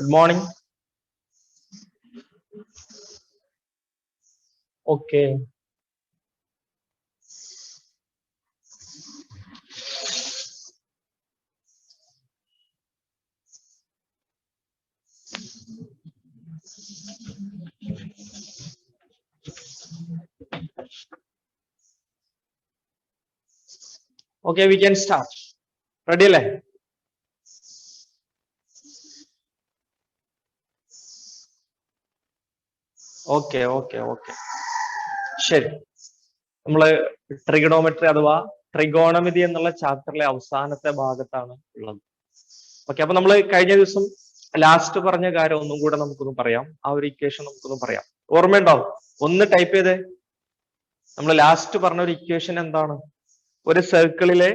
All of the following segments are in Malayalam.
Good morning. Okay. Okay, we can start. Ready, le? Okay. ശരി. നമ്മള് ട്രിഗണോമെട്രി അഥവാ ട്രിഗോണമിതി എന്നുള്ള ചാപ്റ്ററിലെ അവസാനത്തെ ഭാഗത്താണ് ഉള്ളത്. ഓക്കെ, അപ്പൊ നമ്മൾ കഴിഞ്ഞ ദിവസം ലാസ്റ്റ് പറഞ്ഞ കാര്യം ഒന്നും കൂടെ നമുക്കൊന്ന് പറയാം. ആ ഒരു ഇക്വേഷൻ നമുക്കൊന്ന് പറയാം. ഓർമ്മയുണ്ടാവും? ഒന്ന് ടൈപ്പ് ചെയ്തേ. നമ്മൾ ലാസ്റ്റ് പറഞ്ഞ ഒരു ഇക്വേഷൻ എന്താണ്? ഒരു സർക്കിളിലെ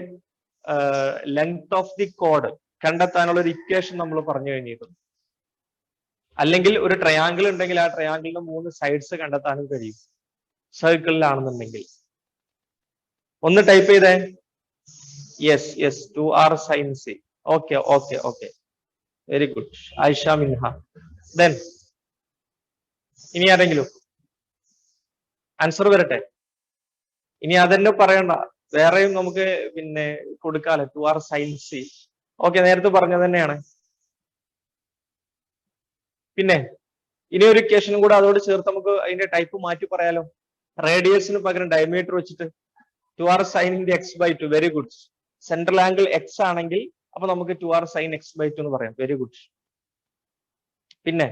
ലെങ്ത് ഓഫ് ദി കോഡ് കണ്ടെത്താനുള്ള ഒരു ഇക്വേഷൻ നമ്മൾ പറഞ്ഞു കഴിഞ്ഞിരുന്നു. അല്ലെങ്കിൽ ഒരു ട്രയാങ്കിൾ ഉണ്ടെങ്കിൽ ആ ട്രയാങ്കിളിന്റെ 3 സൈഡ്സ് കണ്ടെത്താനും കഴിയും സർക്കിളിലാണെന്നുണ്ടെങ്കിൽ. ഒന്ന് ടൈപ്പ് ചെയ്തേ. Yes 2r sin c. Okay very good. Ayesha Minha. Then ഇനി ആരെങ്കിലും ആൻസർ വരട്ടെ. ഇനി അതെന്നെ പറയണ്ട, വേറെയും നമുക്ക് പിന്നെ കൊടുക്കാലോ. 2r sin c. ഓക്കെ, നേരത്തെ പറഞ്ഞത് തന്നെയാണ്. പിന്നെ ഇനി ഒരു ഇക്വേഷനും കൂടെ അതോട് ചേർത്ത് നമുക്ക് അതിന്റെ ടൈപ്പ് മാറ്റി പറയാലോ. റേഡിയസിന് പകരം ഡയമീറ്റർ വെച്ചിട്ട് 2r sin x/2. Very good. Central angle x ആണെങ്കിൽ അപ്പൊ നമുക്ക് 2r sin x/2 എന്ന് പറയാം. Very good. പിന്നെ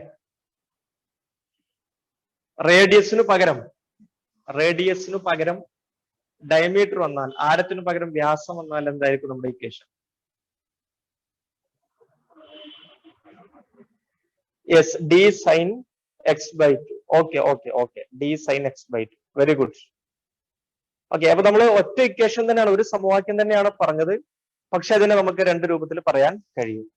റേഡിയസിന് പകരം ഡയമീറ്റർ വന്നാൽ, ആരത്തിനു പകരം വ്യാസം വന്നാൽ എന്തായിരിക്കും നമ്മുടെ equation? Yes, d sin x/2. Okay d sin x/2. Very good. Okay, അപ്പൊ നമ്മൾ ഒറ്റ ഇക്വേഷൻ തന്നെയാണ്, ഒരു സമവാക്യം തന്നെയാണ് പറഞ്ഞത്. പക്ഷെ അതിനെ നമുക്ക് രണ്ട് രൂപത്തിൽ പറയാൻ കഴിയും.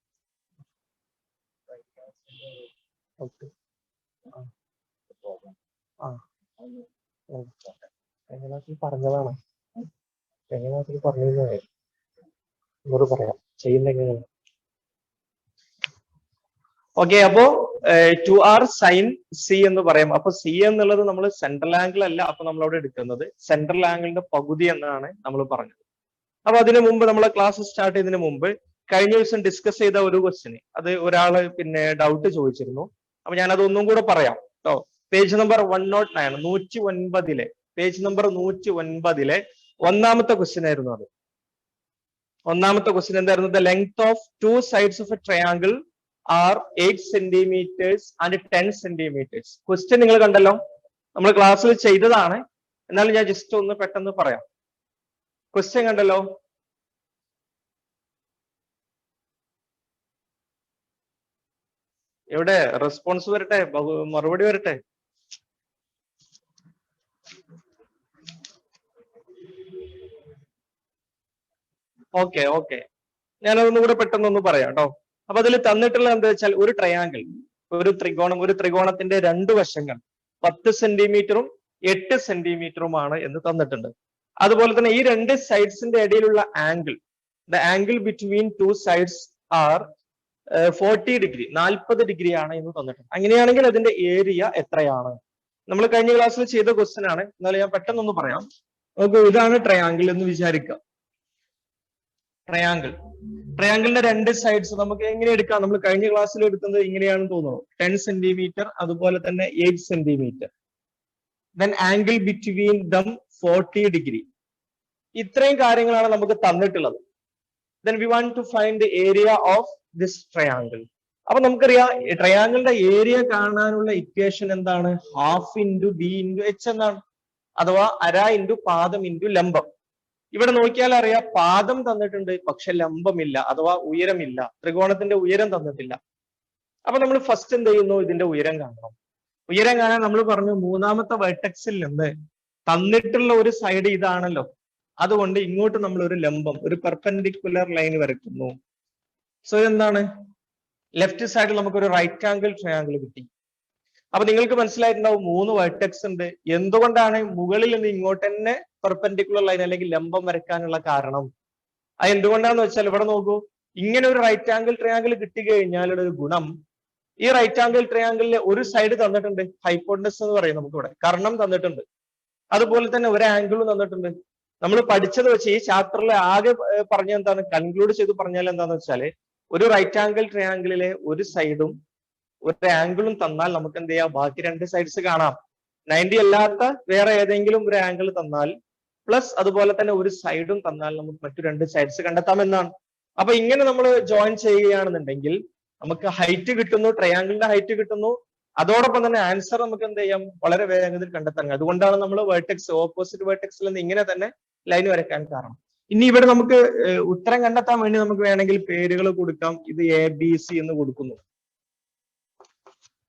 പറഞ്ഞതാണ് പറഞ്ഞത് പറയാം ചെയ്യുന്ന. ഓക്കെ, അപ്പോ 2r sin c എന്ന് പറയാം. അപ്പൊ c എന്നുള്ളത് നമ്മൾ സെൻട്രൽ ആംഗിൾ അല്ല അപ്പൊ നമ്മൾ അവിടെ എടുക്കുന്നത് സെൻട്രൽ ആംഗിളിന്റെ പകുതി എന്നാണ് നമ്മൾ പറഞ്ഞത്. അപ്പൊ അതിനു മുമ്പ് നമ്മളെ ക്ലാസ് സ്റ്റാർട്ട് ചെയ്തതിനു മുമ്പ് കഴിഞ്ഞ ദിവസം ഡിസ്കസ് ചെയ്ത ഒരു ക്വസ്റ്റ്യൻ, അത് ഒരാള് പിന്നെ ഡൗട്ട് ചോദിച്ചിരുന്നു. അപ്പൊ ഞാൻ അതൊന്നും കൂടെ പറയാം കേട്ടോ. പേജ് നമ്പർ 109, 109 പേജ് നമ്പർ 109 ഒന്നാമത്തെ ക്വസ്റ്റ്യൻ ആയിരുന്നു അത്. ഒന്നാമത്തെ ക്വസ്റ്റ്യൻ എന്തായിരുന്നു? The length of 2 sides of a triangle are 8 centimetres and 10 centimetres. Question നിങ്ങൾ കണ്ടല്ലോ, നമ്മൾ ക്ലാസ്സിൽ ചെയ്തതാണ്. എന്നാലും ഞാൻ ജസ്റ്റ് ഒന്ന് പെട്ടെന്ന് പറയാം. ക്വസ്റ്റ്യൻ കണ്ടല്ലോ. എവിടെ റെസ്പോൺസ് വരട്ടെ, മറുപടി വരട്ടെ. ഓക്കെ ഞാനതൊന്നും കൂടെ പെട്ടെന്നൊന്ന് പറയാം കേട്ടോ. അപ്പൊ അതിൽ തന്നിട്ടുള്ള എന്താ വെച്ചാൽ ഒരു ട്രയാങ്കിൾ, ഒരു ത്രികോണത്തിന്റെ 2 വശങ്ങൾ 10 സെന്റിമീറ്ററും 8 സെന്റിമീറ്ററുമാണ് എന്ന് തന്നിട്ടുണ്ട്. അതുപോലെ തന്നെ ഈ 2 സൈഡ്സിന്റെ ഇടയിലുള്ള angle, the angle between 2 sides are 40 degree, 40 degree ആണ് എന്ന് തന്നിട്ടുണ്ട്. അങ്ങനെയാണെങ്കിൽ അതിന്റെ ഏരിയ എത്രയാണ്? നമ്മൾ കഴിഞ്ഞ ക്ലാസ്സിൽ ചെയ്ത ക്വസ്റ്റ്യൻ ആണ്, എന്നാലും ഞാൻ പെട്ടെന്നൊന്ന് പറയാം. ഓക്കെ, ഇതാണ് ട്രയാങ്കിൾ എന്ന് വിചാരിക്കാം. ട്രയാങ്കിളിന്റെ 2 സൈഡ്സ് നമുക്ക് എങ്ങനെ എടുക്കാം? നമ്മൾ കഴിഞ്ഞ ക്ലാസ്സിൽ എടുക്കുന്നത് ഇങ്ങനെയാണെന്ന് തോന്നുന്നു. 10 സെന്റിമീറ്റർ, അതുപോലെ തന്നെ 8 centimetre. Then angle between them 40 degree. ഇത്രയും കാര്യങ്ങളാണ് നമുക്ക് തന്നിട്ടുള്ളത്. Then we want to find the area of this triangle. അപ്പൊ നമുക്കറിയാം ട്രയാങ്കിളിന്റെ ഏരിയ കാണാനുള്ള ഇക്വേഷൻ എന്താണ്? Half into B into H എന്നാണ്, അഥവാ അര ഇൻറ്റു പാദം ഇൻറ്റു ലംബം. ഇവിടെ നോക്കിയാൽ അറിയാം, പാദം തന്നിട്ടുണ്ട് പക്ഷെ ലംബമില്ല, അഥവാ ഉയരമില്ല. ത്രികോണത്തിന്റെ ഉയരം തന്നിട്ടില്ല. അപ്പൊ നമ്മൾ ഫസ്റ്റ് എന്ത് ചെയ്യുന്നു? ഇതിന്റെ ഉയരം കാണണം. ഉയരം കാണാൻ നമ്മൾ പറഞ്ഞു മൂന്നാമത്തെ വെർട്ടെക്സിൽ നിന്ന് തന്നിട്ടുള്ള ഒരു സൈഡ് ഇതാണല്ലോ, അതുകൊണ്ട് ഇങ്ങോട്ട് നമ്മൾ ഒരു ലംബം, ഒരു പെർപെൻഡിക്കുലർ ലൈൻ വരയ്ക്കുന്നു. സോ എന്താണ്? ലെഫ്റ്റ് സൈഡിൽ നമുക്കൊരു റൈറ്റ് ആംഗിൾ ട്രയാങ്കിൾ കിട്ടി. അപ്പൊ നിങ്ങൾക്ക് മനസ്സിലായിട്ടുണ്ടാവും 3 വെർട്ടെക്സ് ഉണ്ട്. എന്തുകൊണ്ടാണ് മുകളിൽ നിന്ന് ഇങ്ങോട്ട് തന്നെ പെർപെൻഡിക്കുലർ ലൈൻ അല്ലെങ്കിൽ ലംബം വരയ്ക്കാനുള്ള കാരണം? അത് എന്തുകൊണ്ടാന്ന് വെച്ചാൽ ഇവിടെ നോക്കൂ, ഇങ്ങനെ ഒരു റൈറ്റ് ആംഗിൾ ട്രയാങ്കിൾ കിട്ടി കഴിഞ്ഞാൽ ഒരു ഗുണം, ഈ റൈറ്റ് ആംഗിൾ ട്രയാംഗിളിലെ ഒരു സൈഡ് തന്നിട്ടുണ്ട്, ഹൈപ്പോട്ടനസ് എന്ന് പറയും നമുക്ക് ഇവിടെ, കർണം തന്നിട്ടുണ്ട്. അതുപോലെ തന്നെ ഒരു ആംഗിളും തന്നിട്ടുണ്ട്. നമ്മൾ പഠിച്ചത് വെച്ച് ഈ ചാപ്റ്ററിൽ ആകെ പറഞ്ഞ എന്താണ്, കൺക്ലൂഡ് ചെയ്ത് പറഞ്ഞാൽ എന്താന്ന് വെച്ചാല്, ഒരു റൈറ്റ് ആംഗിൾ ട്രയാംഗിളിലെ ഒരു സൈഡും ഒരു ആംഗിളും തന്നാൽ നമുക്ക് എന്ത് ചെയ്യാം, ബാക്കി രണ്ട് സൈഡ്സ് കാണാം. 90 അല്ലാത്ത വേറെ ഏതെങ്കിലും ഒരു ആംഗിൾ തന്നാൽ പ്ലസ് അതുപോലെ തന്നെ ഒരു സൈഡും തന്നാൽ നമുക്ക് മറ്റു രണ്ട് സൈഡ്സ് കണ്ടെത്താമെന്നാണ്. അപ്പൊ ഇങ്ങനെ നമ്മൾ ജോയിൻ ചെയ്യുകയാണെന്നുണ്ടെങ്കിൽ നമുക്ക് ഹൈറ്റ് കിട്ടുന്നു, ട്രയാംഗിളിന്റെ ഹൈറ്റ് കിട്ടുന്നു. അതോടൊപ്പം തന്നെ ആൻസർ നമുക്ക് എന്ത് ചെയ്യാം, വളരെ വേഗത്തിൽ കണ്ടെത്താൻ. അതുകൊണ്ടാണ് നമ്മൾ വേർട്ടെക്സ്, ഓപ്പോസിറ്റ് വേർട്ടെക്സിൽ നിന്ന് ഇങ്ങനെ തന്നെ ലൈൻ വരയ്ക്കാൻ കാരണം. ഇനി ഇവിടെ നമുക്ക് ഉത്തരം കണ്ടെത്താൻ വേണ്ടി നമുക്ക് വേണമെങ്കിൽ പേരുകൾ കൊടുക്കാം. ഇത് ABC എന്ന് കൊടുക്കുന്നു.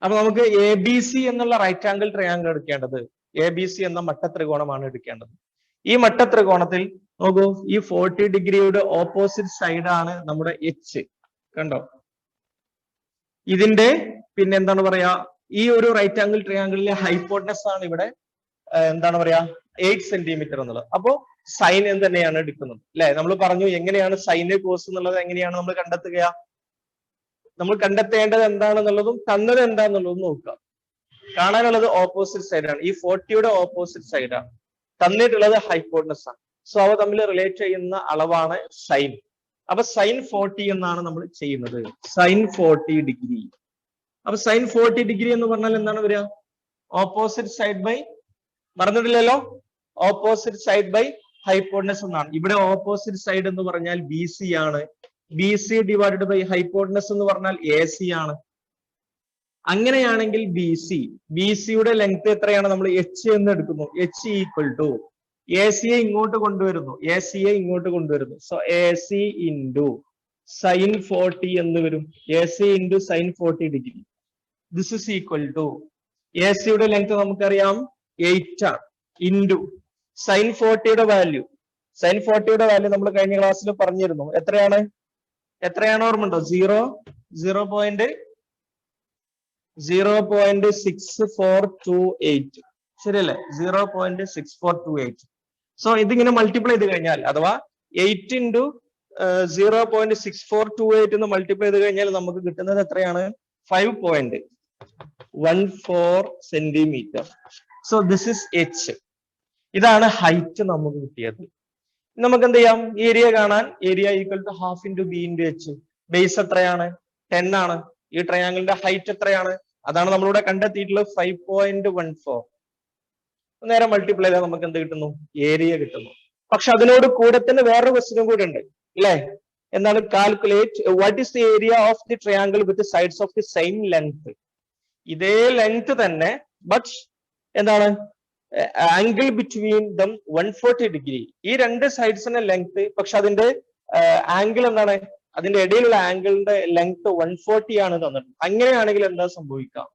അപ്പൊ നമുക്ക് ABC എന്നുള്ള റൈറ്റ് ആംഗിൾ ട്രയാംഗിൾ എടുക്കേണ്ടത്, ABC എന്ന മട്ടത്രികോണമാണ് എടുക്കേണ്ടത്. ഈ മട്ടത്രികോണത്തിൽ നോക്കൂ, ഈ 40 ഡിഗ്രിയുടെ ഓപ്പോസിറ്റ് സൈഡാണ് നമ്മുടെ H. കണ്ടോ, ഇതിന്റെ പിന്നെ എന്താണ് പറയാ, ഈ ഒരു റൈറ്റ് ആംഗിൾ ട്രയാംഗിളിലെ ഹൈപ്പോട്ടനസ് ആണ് ഇവിടെ എന്താണ് പറയാ 8 സെന്റിമീറ്റർ എന്നുള്ളത്. അപ്പോ സൈൻ എന്ന് തന്നെയാണ് എടുക്കുന്നത് അല്ലെ. നമ്മൾ പറഞ്ഞു എങ്ങനെയാണ് സൈന് കോസ് എന്നുള്ളത് എങ്ങനെയാണ് നമ്മൾ കണ്ടെത്തുക. നമ്മൾ കണ്ടെത്തേണ്ടത് എന്താണെന്നുള്ളതും തന്നത് എന്താണെന്നുള്ളതും നോക്കുക. കാണാനുള്ളത് ഓപ്പോസിറ്റ് സൈഡാണ്, ഈ 40യുടെ ഓപ്പോസിറ്റ് സൈഡാണ്, തന്നിട്ടുള്ളത് ഹൈപ്പോട്ടനസ് ആണ്. സോ അവ തമ്മിൽ റിലേറ്റ് ചെയ്യുന്ന അളവാണ് സൈൻ. അപ്പൊ സൈൻ 40 എന്നാണ് നമ്മൾ ചെയ്യുന്നത്, സൈൻ 40 ഡിഗ്രി. അപ്പൊ സൈൻ 40 ഡിഗ്രി എന്ന് പറഞ്ഞാൽ എന്താണ് വരിക, ഓപ്പോസിറ്റ് സൈഡ് ബൈ, മറന്നിട്ടില്ലല്ലോ, ഓപ്പോസിറ്റ് സൈഡ് ബൈ ഹൈപ്പോട്ടനസ് എന്നാണ്. ഇവിടെ ഓപ്പോസിറ്റ് സൈഡ് എന്ന് പറഞ്ഞാൽ BC ആണ്, BC ഡിവൈഡഡ് ബൈ ഹൈപ്പോട്ടനസ് എന്ന് പറഞ്ഞാൽ AC ആണ്. അങ്ങനെയാണെങ്കിൽ BCയുടെ ലെങ്ത് എത്രയാണ്, നമ്മൾ H എന്ന് എടുക്കുന്നു. H ഈക്വൽ ടു AC-യെ ഇങ്ങോട്ട് കൊണ്ടുവരുന്നു, AC-യെ ഇങ്ങോട്ട് കൊണ്ടുവരുന്നു. സോ AC ഇൻറ്റു സൈൻ 40 എന്ന് വരും, AC into sine 40 degree. This is equal to AC-യുടെ ലെങ്ത് നമുക്കറിയാം 8 ആണ്, ഇൻറ്റു സൈൻ 40യുടെ വാല്യൂ. സൈൻ 40യുടെ വാല്യൂ നമ്മൾ കഴിഞ്ഞ ക്ലാസ്സിൽ പറഞ്ഞിരുന്നു. എത്രയാണ് ഓർമ്മയുണ്ടോ? 0.6428 ശരിയല്ലേ, 0.6428. സോ ഇതിങ്ങനെ മൾട്ടിപ്ലൈ ചെയ്ത് കഴിഞ്ഞാൽ, അഥവാ 8 ഇൻറ്റു 0.6428 എന്ന് മൾട്ടിപ്ലൈ ചെയ്ത് കഴിഞ്ഞാൽ നമുക്ക് കിട്ടുന്നത് എത്രയാണ്, 5.14 centimetre. So this is H. ഇതാണ് ഹൈറ്റ് നമുക്ക് കിട്ടിയത്. നമുക്ക് എന്ത് ചെയ്യാം, ഏരിയ കാണാൻ, area equal to half into B into H. Base എത്രയാണ്, 10 ആണ്. ഈ ട്രയാംഗിളിന്റെ ഹൈറ്റ് എത്രയാണ്, അതാണ് നമ്മളിവിടെ കണ്ടെത്തിയിട്ടുള്ളത്, 5.14. നേരെ മൾട്ടിപ്ലൈ ചെയ്താൽ നമുക്ക് എന്ത് കിട്ടുന്നു, ഏരിയ കിട്ടുന്നു. പക്ഷെ അതിനോട് കൂടെ തന്നെ വേറൊരു ക്വസ്റ്റ്യനും കൂടെ ഉണ്ട് അല്ലെ. എന്താണ്, calculate what is the area of the triangle with sides of the same length. ഇതേ ലെങ്ത് തന്നെ, ബട്ട് എന്താണ്, ആംഗിൾ ബിറ്റ്വീൻ ദം 140 ഡിഗ്രി. ഈ രണ്ട് സൈഡ്സിന്റെ ലെങ്ത്, പക്ഷെ അതിന്റെ ആംഗിൾ എന്താണ്, അതിന്റെ ഇടയിലുള്ള ആംഗിളിന്റെ ലെങ്ത് 140 ആണ് തന്നിട്ട്. അങ്ങനെയാണെങ്കിൽ എന്താ സംഭവിക്കാം?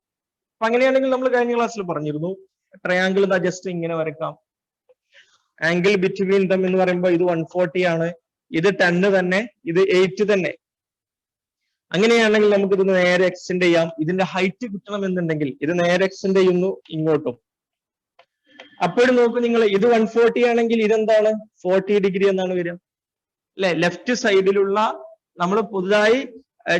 അപ്പൊ അങ്ങനെയാണെങ്കിൽ നമ്മൾ കഴിഞ്ഞ ക്ലാസ്സിൽ പറഞ്ഞിരുന്നു, ട്രയാംഗിൾ എന്താ ജസ്റ്റ് ഇങ്ങനെ വരക്കാം. ആംഗിൾ ബിറ്റ്വീൻ ദം എന്ന് പറയുമ്പോൾ ഇത് 140 ആണ്, ഇത് 10 തന്നെ, ഇത് 8 തന്നെ. അങ്ങനെയാണെങ്കിൽ നമുക്ക് ഇത് നേരെ എക്സ്റ്റെൻഡ് ചെയ്യാം. ഇതിന്റെ ഹൈറ്റ് കിട്ടണമെന്നുണ്ടെങ്കിൽ ഇത് നേരെ എക്സ്റ്റെൻഡ് ചെയ്യുന്നു ഇങ്ങോട്ടും. അപ്പോഴും നോക്കൂ നിങ്ങൾ, ഇത് 140 ആണെങ്കിൽ ഇതെന്താണ്, 40 ഡിഗ്രി എന്നാണ് വരിക അല്ലെ. ലെഫ്റ്റ് സൈഡിലുള്ള നമ്മൾ പുതുതായി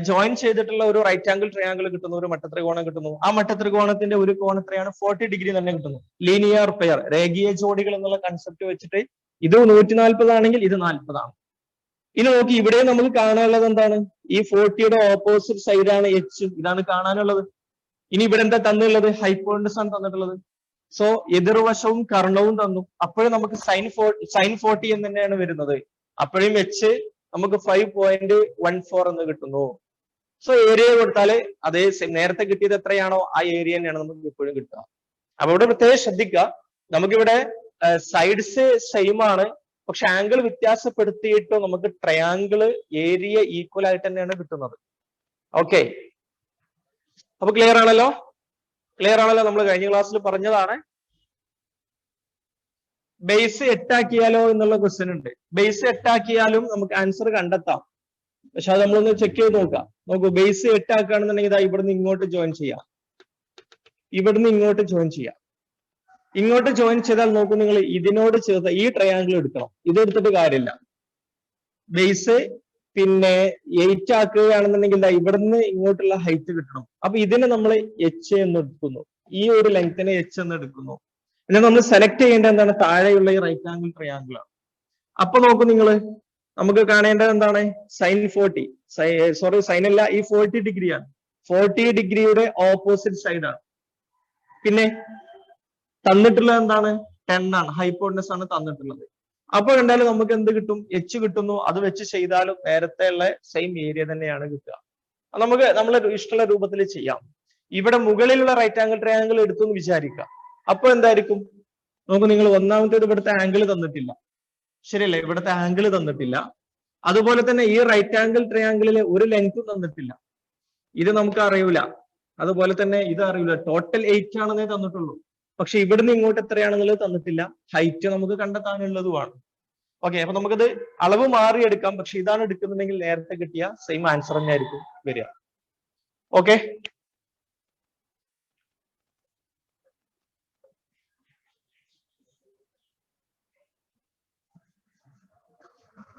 ജോയിൻ ചെയ്തിട്ടുള്ള ഒരു റൈറ്റ് ആംഗിൾ ട്രയാംഗിൾ കിട്ടുന്നു, ഒരു മട്ടത്രികോണം കിട്ടുന്നു. ആ മട്ടത്രികോണത്തിന്റെ ഒരു കോൺ എത്രയാണ്, 40 ഡിഗ്രി തന്നെ കിട്ടുന്നു. ലീനിയർ പെയർ, രേഖീയ ജോഡികൾ എന്നുള്ള കൺസെപ്റ്റ് വെച്ചിട്ട് ഇത് 140 ആണെങ്കിൽ ഇത് 40 ആണ്. ഇനി നോക്കി, ഇവിടെ നമുക്ക് കാണാനുള്ളത് എന്താണ്, ഈ 40യുടെ ഓപ്പോസിറ്റ് സൈഡാണ് H. ഇതാണ് കാണാനുള്ളത്. ഇനി ഇവിടെ എന്താ തന്നുള്ളത്, ഹൈപ്പോട്ടനസ് ആണ് തന്നിട്ടുള്ളത്. സോ എതിർവശവും കർണവും തന്നു. അപ്പോഴും നമുക്ക് സൈൻ 40 എന്ന് തന്നെയാണ് വരുന്നത്. അപ്പോഴും H നമുക്ക് 5.14 എന്ന് കിട്ടുന്നു. സോ ഏരിയ കൊടുത്താല് അതേ നേരത്തെ കിട്ടിയത് എത്രയാണോ ആ ഏരിയ തന്നെയാണ് നമുക്ക് എപ്പോഴും കിട്ടുക. അപ്പൊ ഇവിടെ പ്രത്യേകം ശ്രദ്ധിക്കുക, നമുക്കിവിടെ സൈഡ്സ് സെയിം ആണ്, പക്ഷെ ആംഗിൾ വ്യത്യാസപ്പെടുത്തിയിട്ട് നമുക്ക് ട്രയാംഗിള് ഏരിയ ഈക്വൽ ആയിട്ട് തന്നെയാണ് കിട്ടുന്നത്. ഓക്കെ, അപ്പൊ ക്ലിയർ ആണല്ലോ, നമ്മൾ കഴിഞ്ഞ ക്ലാസ്സിൽ പറഞ്ഞതാണ്. ബേസ് 8 ആക്കിയാലോ എന്നുള്ള ക്വസ്റ്റ്യൻ ഉണ്ട്. ബേസ് 8 ആക്കിയാലും നമുക്ക് ആൻസർ കണ്ടെത്താം, പക്ഷെ അത് നമ്മളൊന്ന് ചെക്ക് ചെയ്ത് നോക്കാം. നോക്കൂ, ബേസ് 8 ആക്കുകയാണെന്നുണ്ടെങ്കിൽ ഇതാ ഇവിടുന്ന് ഇങ്ങോട്ട് ജോയിൻ ചെയ്യാം, ഇവിടുന്ന് ഇങ്ങോട്ട് ജോയിൻ ചെയ്യാം. ഇങ്ങോട്ട് ജോയിൻ ചെയ്താൽ നോക്കൂ നിങ്ങൾ, ഇതിനോട് ചേർത്ത് ഈ ട്രയാംഗിൾ എടുക്കണം. ഇത് എടുത്തിട്ട് കാര്യമില്ല. ബേസ് പിന്നെ 8 ആക്കുകയാണെന്നുണ്ടെങ്കിൽ ഇവിടുന്ന് ഇങ്ങോട്ടുള്ള ഹൈറ്റ് കിട്ടണം. അപ്പൊ ഇതിനെ നമ്മൾ എച്ച് എന്ന് എടുക്കുന്നു, ഈ ഒരു ലെങ്തിനെ എച്ച് എന്ന് എടുക്കുന്നു. പിന്നെ നമ്മൾ സെലക്ട് ചെയ്യേണ്ട എന്താണ്, താഴെയുള്ള ഈ റൈറ്റ് ആംഗിൾ ട്രയാംഗിൾ ആണ്. അപ്പൊ നോക്കൂ നിങ്ങൾ, നമുക്ക് കാണേണ്ടത് എന്താണ്, സൈൻ 40, സോറി സൈൻ അല്ല, ഈ 40 ഡിഗ്രിയാണ്. 40 ഡിഗ്രിയുടെ ഓപ്പോസിറ്റ് സൈഡ് ആണ്. പിന്നെ തന്നിട്ടുള്ളത് എന്താണ്, 10 ആണ്, ഹൈപ്പോട്ടനസ് ആണ് തന്നിട്ടുള്ളത്. അപ്പൊ കണ്ടാലും നമുക്ക് എന്ത് കിട്ടും, എച്ച് കിട്ടുന്നു. അത് വെച്ച് ചെയ്താലും നേരത്തെ ഉള്ള സെയിം ഏരിയ തന്നെയാണ് കിട്ടുക. നമുക്ക് നമ്മളെ ഇഷ്ടമുള്ള രൂപത്തിൽ ചെയ്യാം. ഇവിടെ മുകളിലുള്ള റൈറ്റ് ആംഗിൾ ട്രയാംഗിൾ എടുത്തു എന്ന് വിചാരിക്കുക. അപ്പൊ എന്തായിരിക്കും, നോക്കൂ നിങ്ങൾ, ഒന്നാമത്തേത് ഇവിടുത്തെ ആംഗിൾ തന്നിട്ടില്ല, ശരിയല്ലേ, ഇവിടുത്തെ ആംഗിൾ തന്നിട്ടില്ല. അതുപോലെ തന്നെ ഈ റൈറ്റ് ആംഗിൾ ട്രയാംഗിളിലെ ഒരു ലെങ്തും തന്നിട്ടില്ല, ഇത് നമുക്ക് അറിയൂല. അതുപോലെ തന്നെ ഇത് അറിയില്ല, ടോട്ടൽ 8 ആണെന്നേ തന്നിട്ടുള്ളൂ. പക്ഷെ ഇവിടുന്ന് ഇങ്ങോട്ട് എത്രയാണെന്നുള്ളത് തന്നിട്ടില്ല, ഹൈറ്റ് നമുക്ക് കണ്ടെത്താനുള്ളതുമാണ്. ഓക്കെ, അപ്പൊ നമുക്കത് അളവ് മാറിയെടുക്കാം. പക്ഷെ ഇതാണ് എടുക്കുന്നുണ്ടെങ്കിൽ നേരത്തെ കിട്ടിയ സെയിം ആൻസർ തന്നെ ആയിരിക്കും വരിക. Okay,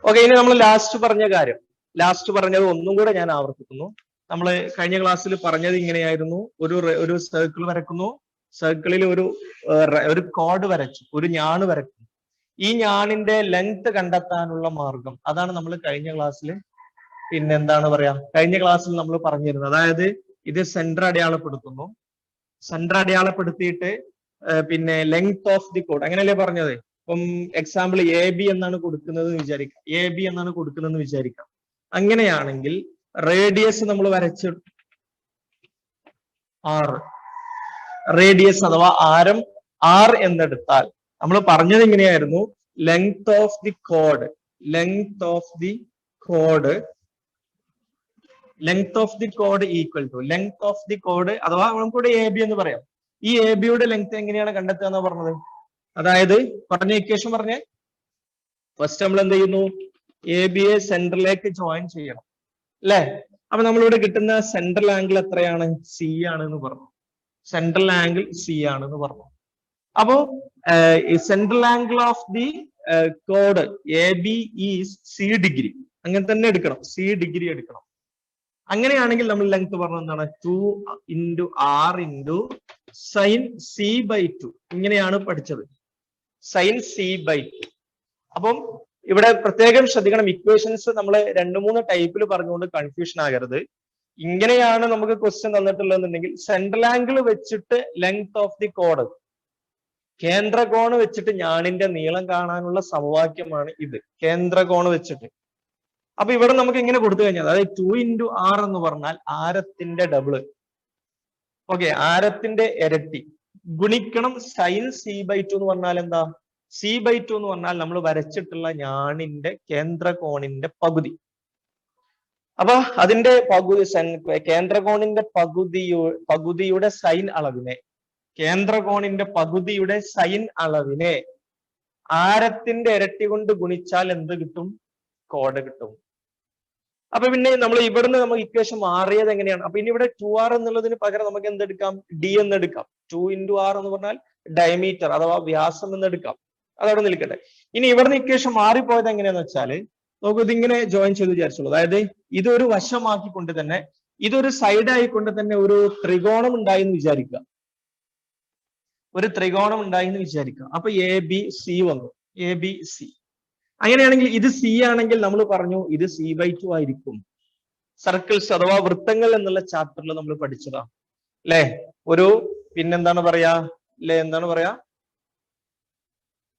okay. ഇനി നമ്മൾ ലാസ്റ്റ് പറഞ്ഞത് ഒന്നും കൂടെ ഞാൻ ആവർത്തിക്കുന്നു. നമ്മൾ കഴിഞ്ഞ ക്ലാസ്സിൽ പറഞ്ഞത് ഇങ്ങനെയായിരുന്നു, ഒരു സർക്കിൾ വരക്കുന്നു, സർക്കിളിൽ ഒരു കോഡ് വരച്ചു, ഒരു ഞാണ് വരക്കുന്നു. ഈ ഞാണിന്റെ ലെങ്ത് കണ്ടെത്താനുള്ള മാർഗം, അതാണ് നമ്മൾ കഴിഞ്ഞ ക്ലാസ്സിൽ കഴിഞ്ഞ ക്ലാസ്സിൽ നമ്മൾ പറഞ്ഞിരുന്നത്. അതായത് ഇത് സെന്റർ അടയാളപ്പെടുത്തുന്നു, സെന്റർ അടയാളപ്പെടുത്തിയിട്ട് പിന്നെ ലെങ്ത് ഓഫ് ദി കോഡ്, അങ്ങനെയല്ലേ പറഞ്ഞത്. ഇപ്പം എക്സാമ്പിൾ AB എന്നാണ് കൊടുക്കുന്നതെന്ന് വിചാരിക്കാം. അങ്ങനെയാണെങ്കിൽ റേഡിയസ് നമ്മൾ വരച്ച് റേഡിയസ് അഥവാ ആരം R എന്നെടുത്താൽ, നമ്മൾ പറഞ്ഞത് ഇങ്ങനെയായിരുന്നു, length of the code equal to length of the code അഥവാ നമുക്കിവിടെ AB എന്ന് പറയാം. ഈ ABയുടെ ലെങ്ത് എങ്ങനെയാണ് കണ്ടെത്തുക എന്ന് പറഞ്ഞത്. അതായത് പറഞ്ഞ ഇക്വേഷൻ പറഞ്ഞേ, ഫസ്റ്റ് നമ്മൾ എന്ത് ചെയ്യുന്നു, ABയെ സെന്ററിലേക്ക് ജോയിൻ ചെയ്യണം, അല്ലെ. അപ്പൊ നമ്മളിവിടെ കിട്ടുന്ന സെൻട്രൽ ആംഗിൾ എത്രയാണ്, C ആണെന്ന് പറഞ്ഞു. സെൻട്രൽ ആംഗിൾ C ആണെന്ന് പറഞ്ഞു. അപ്പോ central angle of the code AB is C degree, അങ്ങനെ തന്നെ എടുക്കണം, C ഡിഗ്രി എടുക്കണം. അങ്ങനെയാണെങ്കിൽ നമ്മൾ ലെങ്ത് പറഞ്ഞത് എന്താണ്, 2 × R × സൈൻ C/2, ഇങ്ങനെയാണ് പഠിച്ചത്, സൈൻ C/2. അപ്പം ഇവിടെ പ്രത്യേകം ശ്രദ്ധിക്കണം, ഇക്വേഷൻസ് നമ്മൾ 2-3 ടൈപ്പിൽ പറഞ്ഞുകൊണ്ട് കൺഫ്യൂഷൻ ആകരുത്. ഇങ്ങനെയാണ് നമുക്ക് ക്വസ്റ്റ്യൻ തന്നിട്ടുള്ളതെന്നുണ്ടെങ്കിൽ, സെൻട്രൽ ആംഗിൾ വെച്ചിട്ട് ലെങ്ത് ഓഫ് ദി കോഡ്, കേന്ദ്രകോണ് വെച്ചിട്ട് ഞാണിന്റെ നീളം കാണാനുള്ള സമവാക്യമാണ് ഇത്, കേന്ദ്രകോണ് വെച്ചിട്ട്. അപ്പൊ ഇവിടെ നമുക്ക് ഇങ്ങനെ കൊടുത്തു കഴിഞ്ഞാൽ, അതായത് 2 × R എന്ന് പറഞ്ഞാൽ ആരത്തിന്റെ ഡബിള്, ഓക്കെ, ആരത്തിന്റെ ഇരട്ടി, ഗുണിക്കണം സൈൻ C/2 എന്ന് പറഞ്ഞാൽ എന്താ, C/2 എന്ന് പറഞ്ഞാൽ നമ്മൾ വരച്ചിട്ടുള്ള ഞാണിന്റെ കേന്ദ്രകോണിന്റെ പകുതി. അപ്പൊ അതിന്റെ കേന്ദ്രകോണിന്റെ പകുതിയുടെ സൈൻ അളവിനെ, ആരത്തിന്റെ ഇരട്ടി കൊണ്ട് ഗുണിച്ചാൽ എന്ത് കിട്ടും, കോഡ് കിട്ടും. അപ്പൊ പിന്നെ നമ്മൾ ഇവിടുന്ന് നമുക്ക് ഇക്വേഷൻ മാറിയത് എങ്ങനെയാണ്, അപ്പൊ ഇനി ഇവിടെ 2R എന്നുള്ളതിന് പകരം നമുക്ക് എന്തെടുക്കാം, D എന്നെടുക്കാം. 2 × R എന്ന് പറഞ്ഞാൽ ഡയമീറ്റർ അഥവാ വ്യാസം എന്നെടുക്കാം. അതവിടെ നിൽക്കട്ടെ. ഇനി ഇവിടുന്ന് ഇക്വേഷൻ മാറിപ്പോയത് എങ്ങനെയാന്ന് വെച്ചാല്, നമുക്ക് ഇതിങ്ങനെ ജോയിൻ ചെയ്ത് വിചാരിച്ചോളൂ. അതായത് ഇതൊരു വശമാക്കിക്കൊണ്ട് തന്നെ, ഇതൊരു സൈഡ് ആയിക്കൊണ്ട് തന്നെ ഒരു ത്രികോണം ഉണ്ടായി എന്ന് വിചാരിക്കുക, അപ്പൊ ABC വന്നു, ABC. അങ്ങനെയാണെങ്കിൽ ഇത് C ആണെങ്കിൽ നമ്മൾ പറഞ്ഞു ഇത് C/2 ആയിരിക്കും. സർക്കിൾസ് അഥവാ വൃത്തങ്ങൾ എന്നുള്ള ചാപ്റ്ററിൽ നമ്മൾ പഠിച്ചതാ, അല്ലെ. ഒരു പിന്നെന്താണ് പറയാ,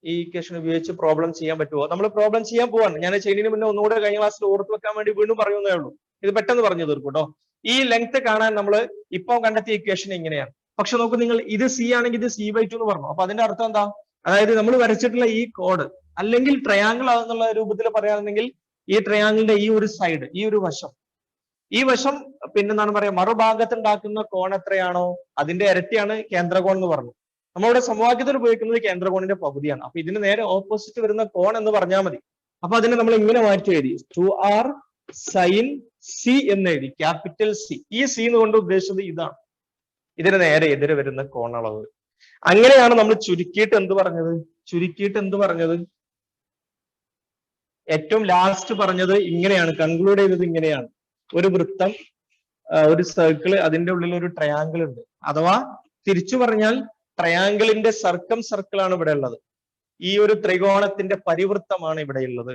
ഈ ഇക്വേഷൻ ഉപയോഗിച്ച് പ്രോബ്ലം ചെയ്യാൻ പറ്റുമോ? നമ്മൾ പ്രോബ്ലം ചെയ്യാൻ പോവാണ്. ഞാൻ ചെയ്യുന്നതിന് മുന്നേ ഒന്നുകൂടെ കഴിഞ്ഞ ക്ലാസ്സിൽ ഓർത്ത് വെക്കാൻ വേണ്ടി വീണ്ടും പറയുന്നേ ഉള്ളൂ. ഇത് പെട്ടെന്ന് പറഞ്ഞു തീർക്കും കേട്ടോ. ഈ ലെങ്ത് കാണാൻ നമ്മൾ ഇപ്പം കണ്ടെത്തിയ ഇക്വേഷൻ ഇങ്ങനെയാണ്. പക്ഷെ നോക്കൂ നിങ്ങൾ, ഇത് C ആണെങ്കിൽ ഇത് C/2 എന്ന് പറഞ്ഞു. അപ്പൊ അതിന്റെ അർത്ഥം എന്താ, അതായത് നമ്മൾ വരച്ചിട്ടുള്ള ഈ കോഡ് അല്ലെങ്കിൽ ട്രയാങ്കിൾ ആണെന്നുള്ള രൂപത്തിൽ പറയുകയാണെങ്കിൽ, ഈ ട്രയാങ്കിളിന്റെ ഈ ഒരു സൈഡ്, ഈ വശം പിന്നെന്താണ് പറയാ, മറുഭാഗത്ത് ഉണ്ടാക്കുന്ന കോൺ എത്രയാണോ അതിന്റെ ഇരട്ടിയാണ് കേന്ദ്രകോൺ എന്ന് പറഞ്ഞു. നമ്മളിവിടെ സമവാക്യത്തിൽ ഉപയോഗിക്കുന്നത് കേന്ദ്രകോണിന്റെ പകുതിയാണ്. അപ്പൊ ഇതിന് നേരെ ഓപ്പോസിറ്റ് വരുന്ന കോൺ എന്ന് പറഞ്ഞാൽ മതി. അപ്പൊ അതിനെ നമ്മൾ ഇങ്ങനെ മാറ്റി എഴുതി, 2R സൈൻ C എന്ന് എഴുതി, ക്യാപിറ്റൽ C. ഈ C എന്നുകൊണ്ട് ഉദ്ദേശിച്ചത് ഇതാണ്, ഇതിന് നേരെ എതിരെ വരുന്ന കോണളവ്. അങ്ങനെയാണ് നമ്മൾ ചുരുക്കിയിട്ട് എന്ത് പറഞ്ഞത്, ഏറ്റവും ലാസ്റ്റ് പറഞ്ഞത് ഇങ്ങനെയാണ്, കൺക്ലൂഡ് ചെയ്തത് ഇങ്ങനെയാണ്. ഒരു വൃത്തം, ഒരു സർക്കിള്, അതിന്റെ ഉള്ളിൽ ഒരു ട്രയാങ്കിൾ ഉണ്ട്. അഥവാ തിരിച്ചു പറഞ്ഞാൽ ട്രയാങ്കിളിന്റെ സർക്കിളാണ് ഇവിടെ ഉള്ളത്. ഈ ഒരു ത്രികോണത്തിന്റെ പരിവൃത്തമാണ് ഇവിടെ ഉള്ളത്.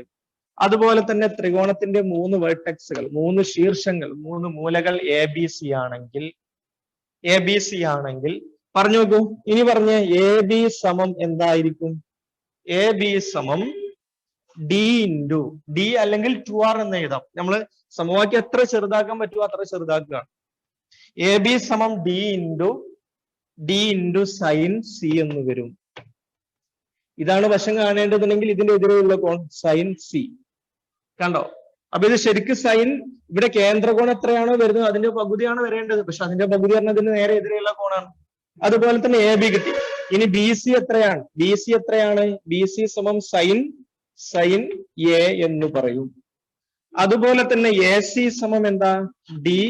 അതുപോലെ തന്നെ ത്രികോണത്തിന്റെ 3 വെർട്ടെക്സുകൾ, 3 ശീർഷങ്ങൾ, 3 മൂലകൾ എ ബി സി ആണെങ്കിൽ പറഞ്ഞു നോക്കൂ. ഇനി പറഞ്ഞ എ ബി സമം എന്തായിരിക്കും? എ ബി സമം ഡി ഇൻറ്റു ഡി അല്ലെങ്കിൽ 2r എന്ന് എഴുതാം. നമ്മൾ സമവാക്യം എത്ര ചെറുതാക്കാൻ പറ്റുമോ അത്ര ചെറുതാക്കുക. എ ബി സമം ഡി ഇൻറ്റു സൈൻ സി എന്ന് വരും. ഇതാണ് വശം കാണേണ്ടതുണ്ടെങ്കിൽ ഇതിന്റെ എതിരെയുള്ള കോൺ സൈൻ സി. കണ്ടോ? അപ്പൊ ഇത് ശരിക്കും സൈൻ, ഇവിടെ കേന്ദ്രകോൺ എത്രയാണോ വരുന്നത് അതിന്റെ പകുതിയാണ് വരേണ്ടത്. പക്ഷെ അതിന്റെ പകുതി പറഞ്ഞതിന് നേരെ എതിരെയുള്ള കോണാണ്. അതുപോലെ തന്നെ എ ബി കിട്ടി. ഇനി ബി സി എത്രയാണ്? ബി സി സമം സൈൻ എ എന്ന് പറയും. അതുപോലെ തന്നെ എ സി സമം എന്താ? ഡി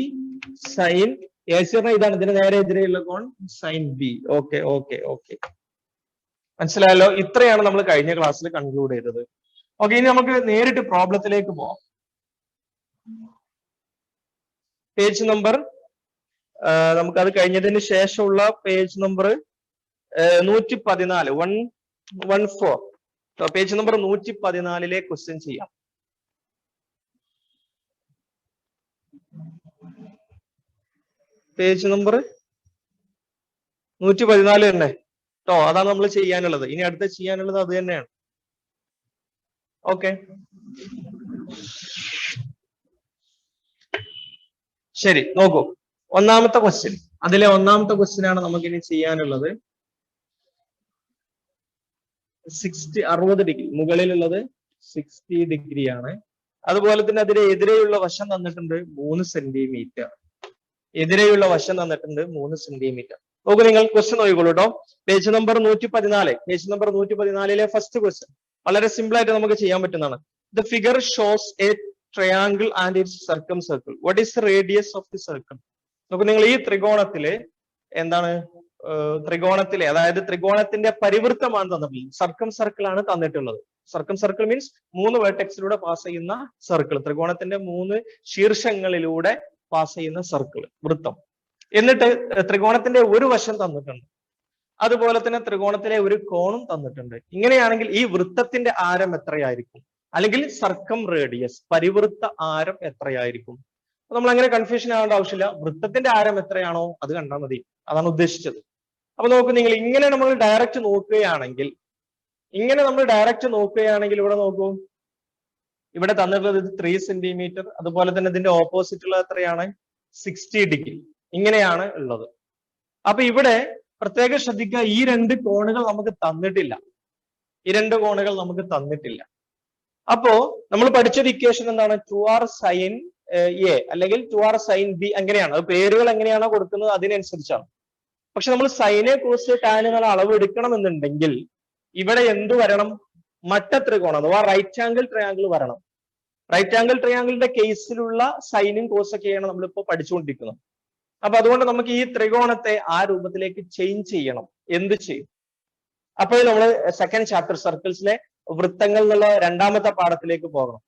സൈൻ എ സി പറഞ്ഞാൽ ഇതാണ്, ഇതിന് നേരെ എതിരെയുള്ള കോൺ സൈൻ ബി. ഓക്കെ മനസ്സിലായല്ലോ? ഇത്രയാണ് നമ്മൾ കഴിഞ്ഞ ക്ലാസ്സിൽ കൺക്ലൂഡ് ചെയ്തത്. ഓക്കെ, ഇനി നമുക്ക് നേരിട്ട് പ്രോബ്ലത്തിലേക്ക് പോവാം. പേജ് നമ്പർ നമുക്കത് കഴിഞ്ഞതിന് ശേഷമുള്ള page number 114, 114. Page number 114 question ചെയ്യാം. പേജ് നമ്പർ 114 തന്നെ കേട്ടോ. അതാണ് നമ്മൾ ചെയ്യാനുള്ളത്. ഇനി അടുത്ത ചെയ്യാനുള്ളത് അത് തന്നെയാണ്. ഓക്കെ, ശരി, നോക്കൂ. ഒന്നാമത്തെ ക്വസ്റ്റ്യൻ, അതിലെ ഒന്നാമത്തെ ക്വസ്റ്റ്യൻ ആണ് നമുക്ക് ഇനി ചെയ്യാനുള്ളത്. 60 ഡിഗ്രി, മുകളിലുള്ളത് 60 ഡിഗ്രി ആണ്. അതുപോലെ തന്നെ അതിന് എതിരെയുള്ള വശം തന്നിട്ടുണ്ട് 3 സെന്റിമീറ്റർ. എതിരെയുള്ള വശം തന്നിട്ടുണ്ട് 3 സെന്റിമീറ്റർ. നോക്കൂ, നിങ്ങൾ ക്വസ്റ്റ്യൻ നോക്കിക്കോളൂ കേട്ടോ. പേജ് നമ്പർ 114 ഫസ്റ്റ് ക്വസ്റ്റ്യൻ വളരെ സിമ്പിൾ ആയിട്ട് നമുക്ക് ചെയ്യാൻ പറ്റുന്നതാണ്. The figure shows a triangle and its circumcircle. What is the radius of the circle? നോക്കൂ, നിങ്ങൾ ഈ ത്രികോണത്തിലെ എന്താണ്, ത്രികോണത്തിലെ അതായത് ത്രികോണത്തിന്റെ പരിവൃത്തമാണ് തന്നിട്ടുള്ളത്. സർക്കം സർക്കിൾ ആണ് തന്നിട്ടുള്ളത്. സർക്കം സർക്കിൾ മീൻസ് 3 വെർട്ടെക്സിലൂടെ പാസ് ചെയ്യുന്ന സർക്കിൾ, ത്രികോണത്തിന്റെ 3 ശീർഷങ്ങളിലൂടെ പാസ് ചെയ്യുന്ന സർക്കിൾ, വൃത്തം. എന്നിട്ട് ത്രികോണത്തിന്റെ ഒരു വശം തന്നിട്ടുണ്ട്. അതുപോലെ തന്നെ ത്രികോണത്തിലെ ഒരു കോണും തന്നിട്ടുണ്ട്. ഇങ്ങനെയാണെങ്കിൽ ഈ വൃത്തത്തിന്റെ ആരം എത്രയായിരിക്കും? അല്ലെങ്കിൽ സർക്കം റേഡിയസ്, പരിവൃത്ത ആരം എത്രയായിരിക്കും? നമ്മൾ അങ്ങനെ കൺഫ്യൂഷൻ ആവേണ്ട ആവശ്യമില്ല. വൃത്തത്തിന്റെ ആരം എത്രയാണോ അത് കണ്ടാൽ മതി. അതാണ് ഉദ്ദേശിച്ചത്. അപ്പൊ നോക്കൂ, നിങ്ങൾ ഇങ്ങനെ നമ്മൾ ഡയറക്റ്റ് നോക്കുകയാണെങ്കിൽ ഇവിടെ നോക്കൂ, ഇവിടെ തന്നിട്ടുള്ളത് 3 സെന്റിമീറ്റർ. അതുപോലെ തന്നെ ഇതിന്റെ ഓപ്പോസിറ്റ് ഉള്ളത് എത്രയാണ്? 60 ഡിഗ്രി. ഇങ്ങനെയാണ് ഉള്ളത്. അപ്പൊ ഇവിടെ പ്രത്യേകം ശ്രദ്ധിക്കുക, ഈ 2 കോണുകൾ നമുക്ക് തന്നിട്ടില്ല. അപ്പോ നമ്മൾ പഠിച്ചൊരു ഇക്വേഷൻ എന്താണ്? 2r സൈൻ എ അല്ലെങ്കിൽ 2r സൈൻ ബി. അങ്ങനെയാണ് അത്. പേരുകൾ എങ്ങനെയാണോ കൊടുക്കുന്നത് അതിനനുസരിച്ചാണ്. പക്ഷെ നമ്മൾ സൈനെ കോസ് ടാനുകൾ അളവ് എടുക്കണമെന്നുണ്ടെങ്കിൽ ഇവിടെ എന്ത് വരണം? മറ്റ ത്രികോണം അഥവാ റൈറ്റ് ആംഗിൾ ട്രയാങ്കിൾ വരണം. റൈറ്റ് ആംഗിൾ ട്രയാങ്കിളിന്റെ കേസിലുള്ള സൈനും കോസൊക്കെയാണ് നമ്മളിപ്പോ പഠിച്ചുകൊണ്ടിരിക്കുന്നത്. അപ്പൊ അതുകൊണ്ട് നമുക്ക് ഈ ത്രികോണത്തെ ആ രൂപത്തിലേക്ക് ചേഞ്ച് ചെയ്യണം. എന്ത് ചെയ്യും? അപ്പോൾ നമ്മൾ സെക്കൻഡ് ചാപ്റ്റർ സർക്കിൾസിലെ വൃത്തങ്ങൾ എന്നുള്ള 2ാമത്തെ പാഠത്തിലേക്ക് പോകണം.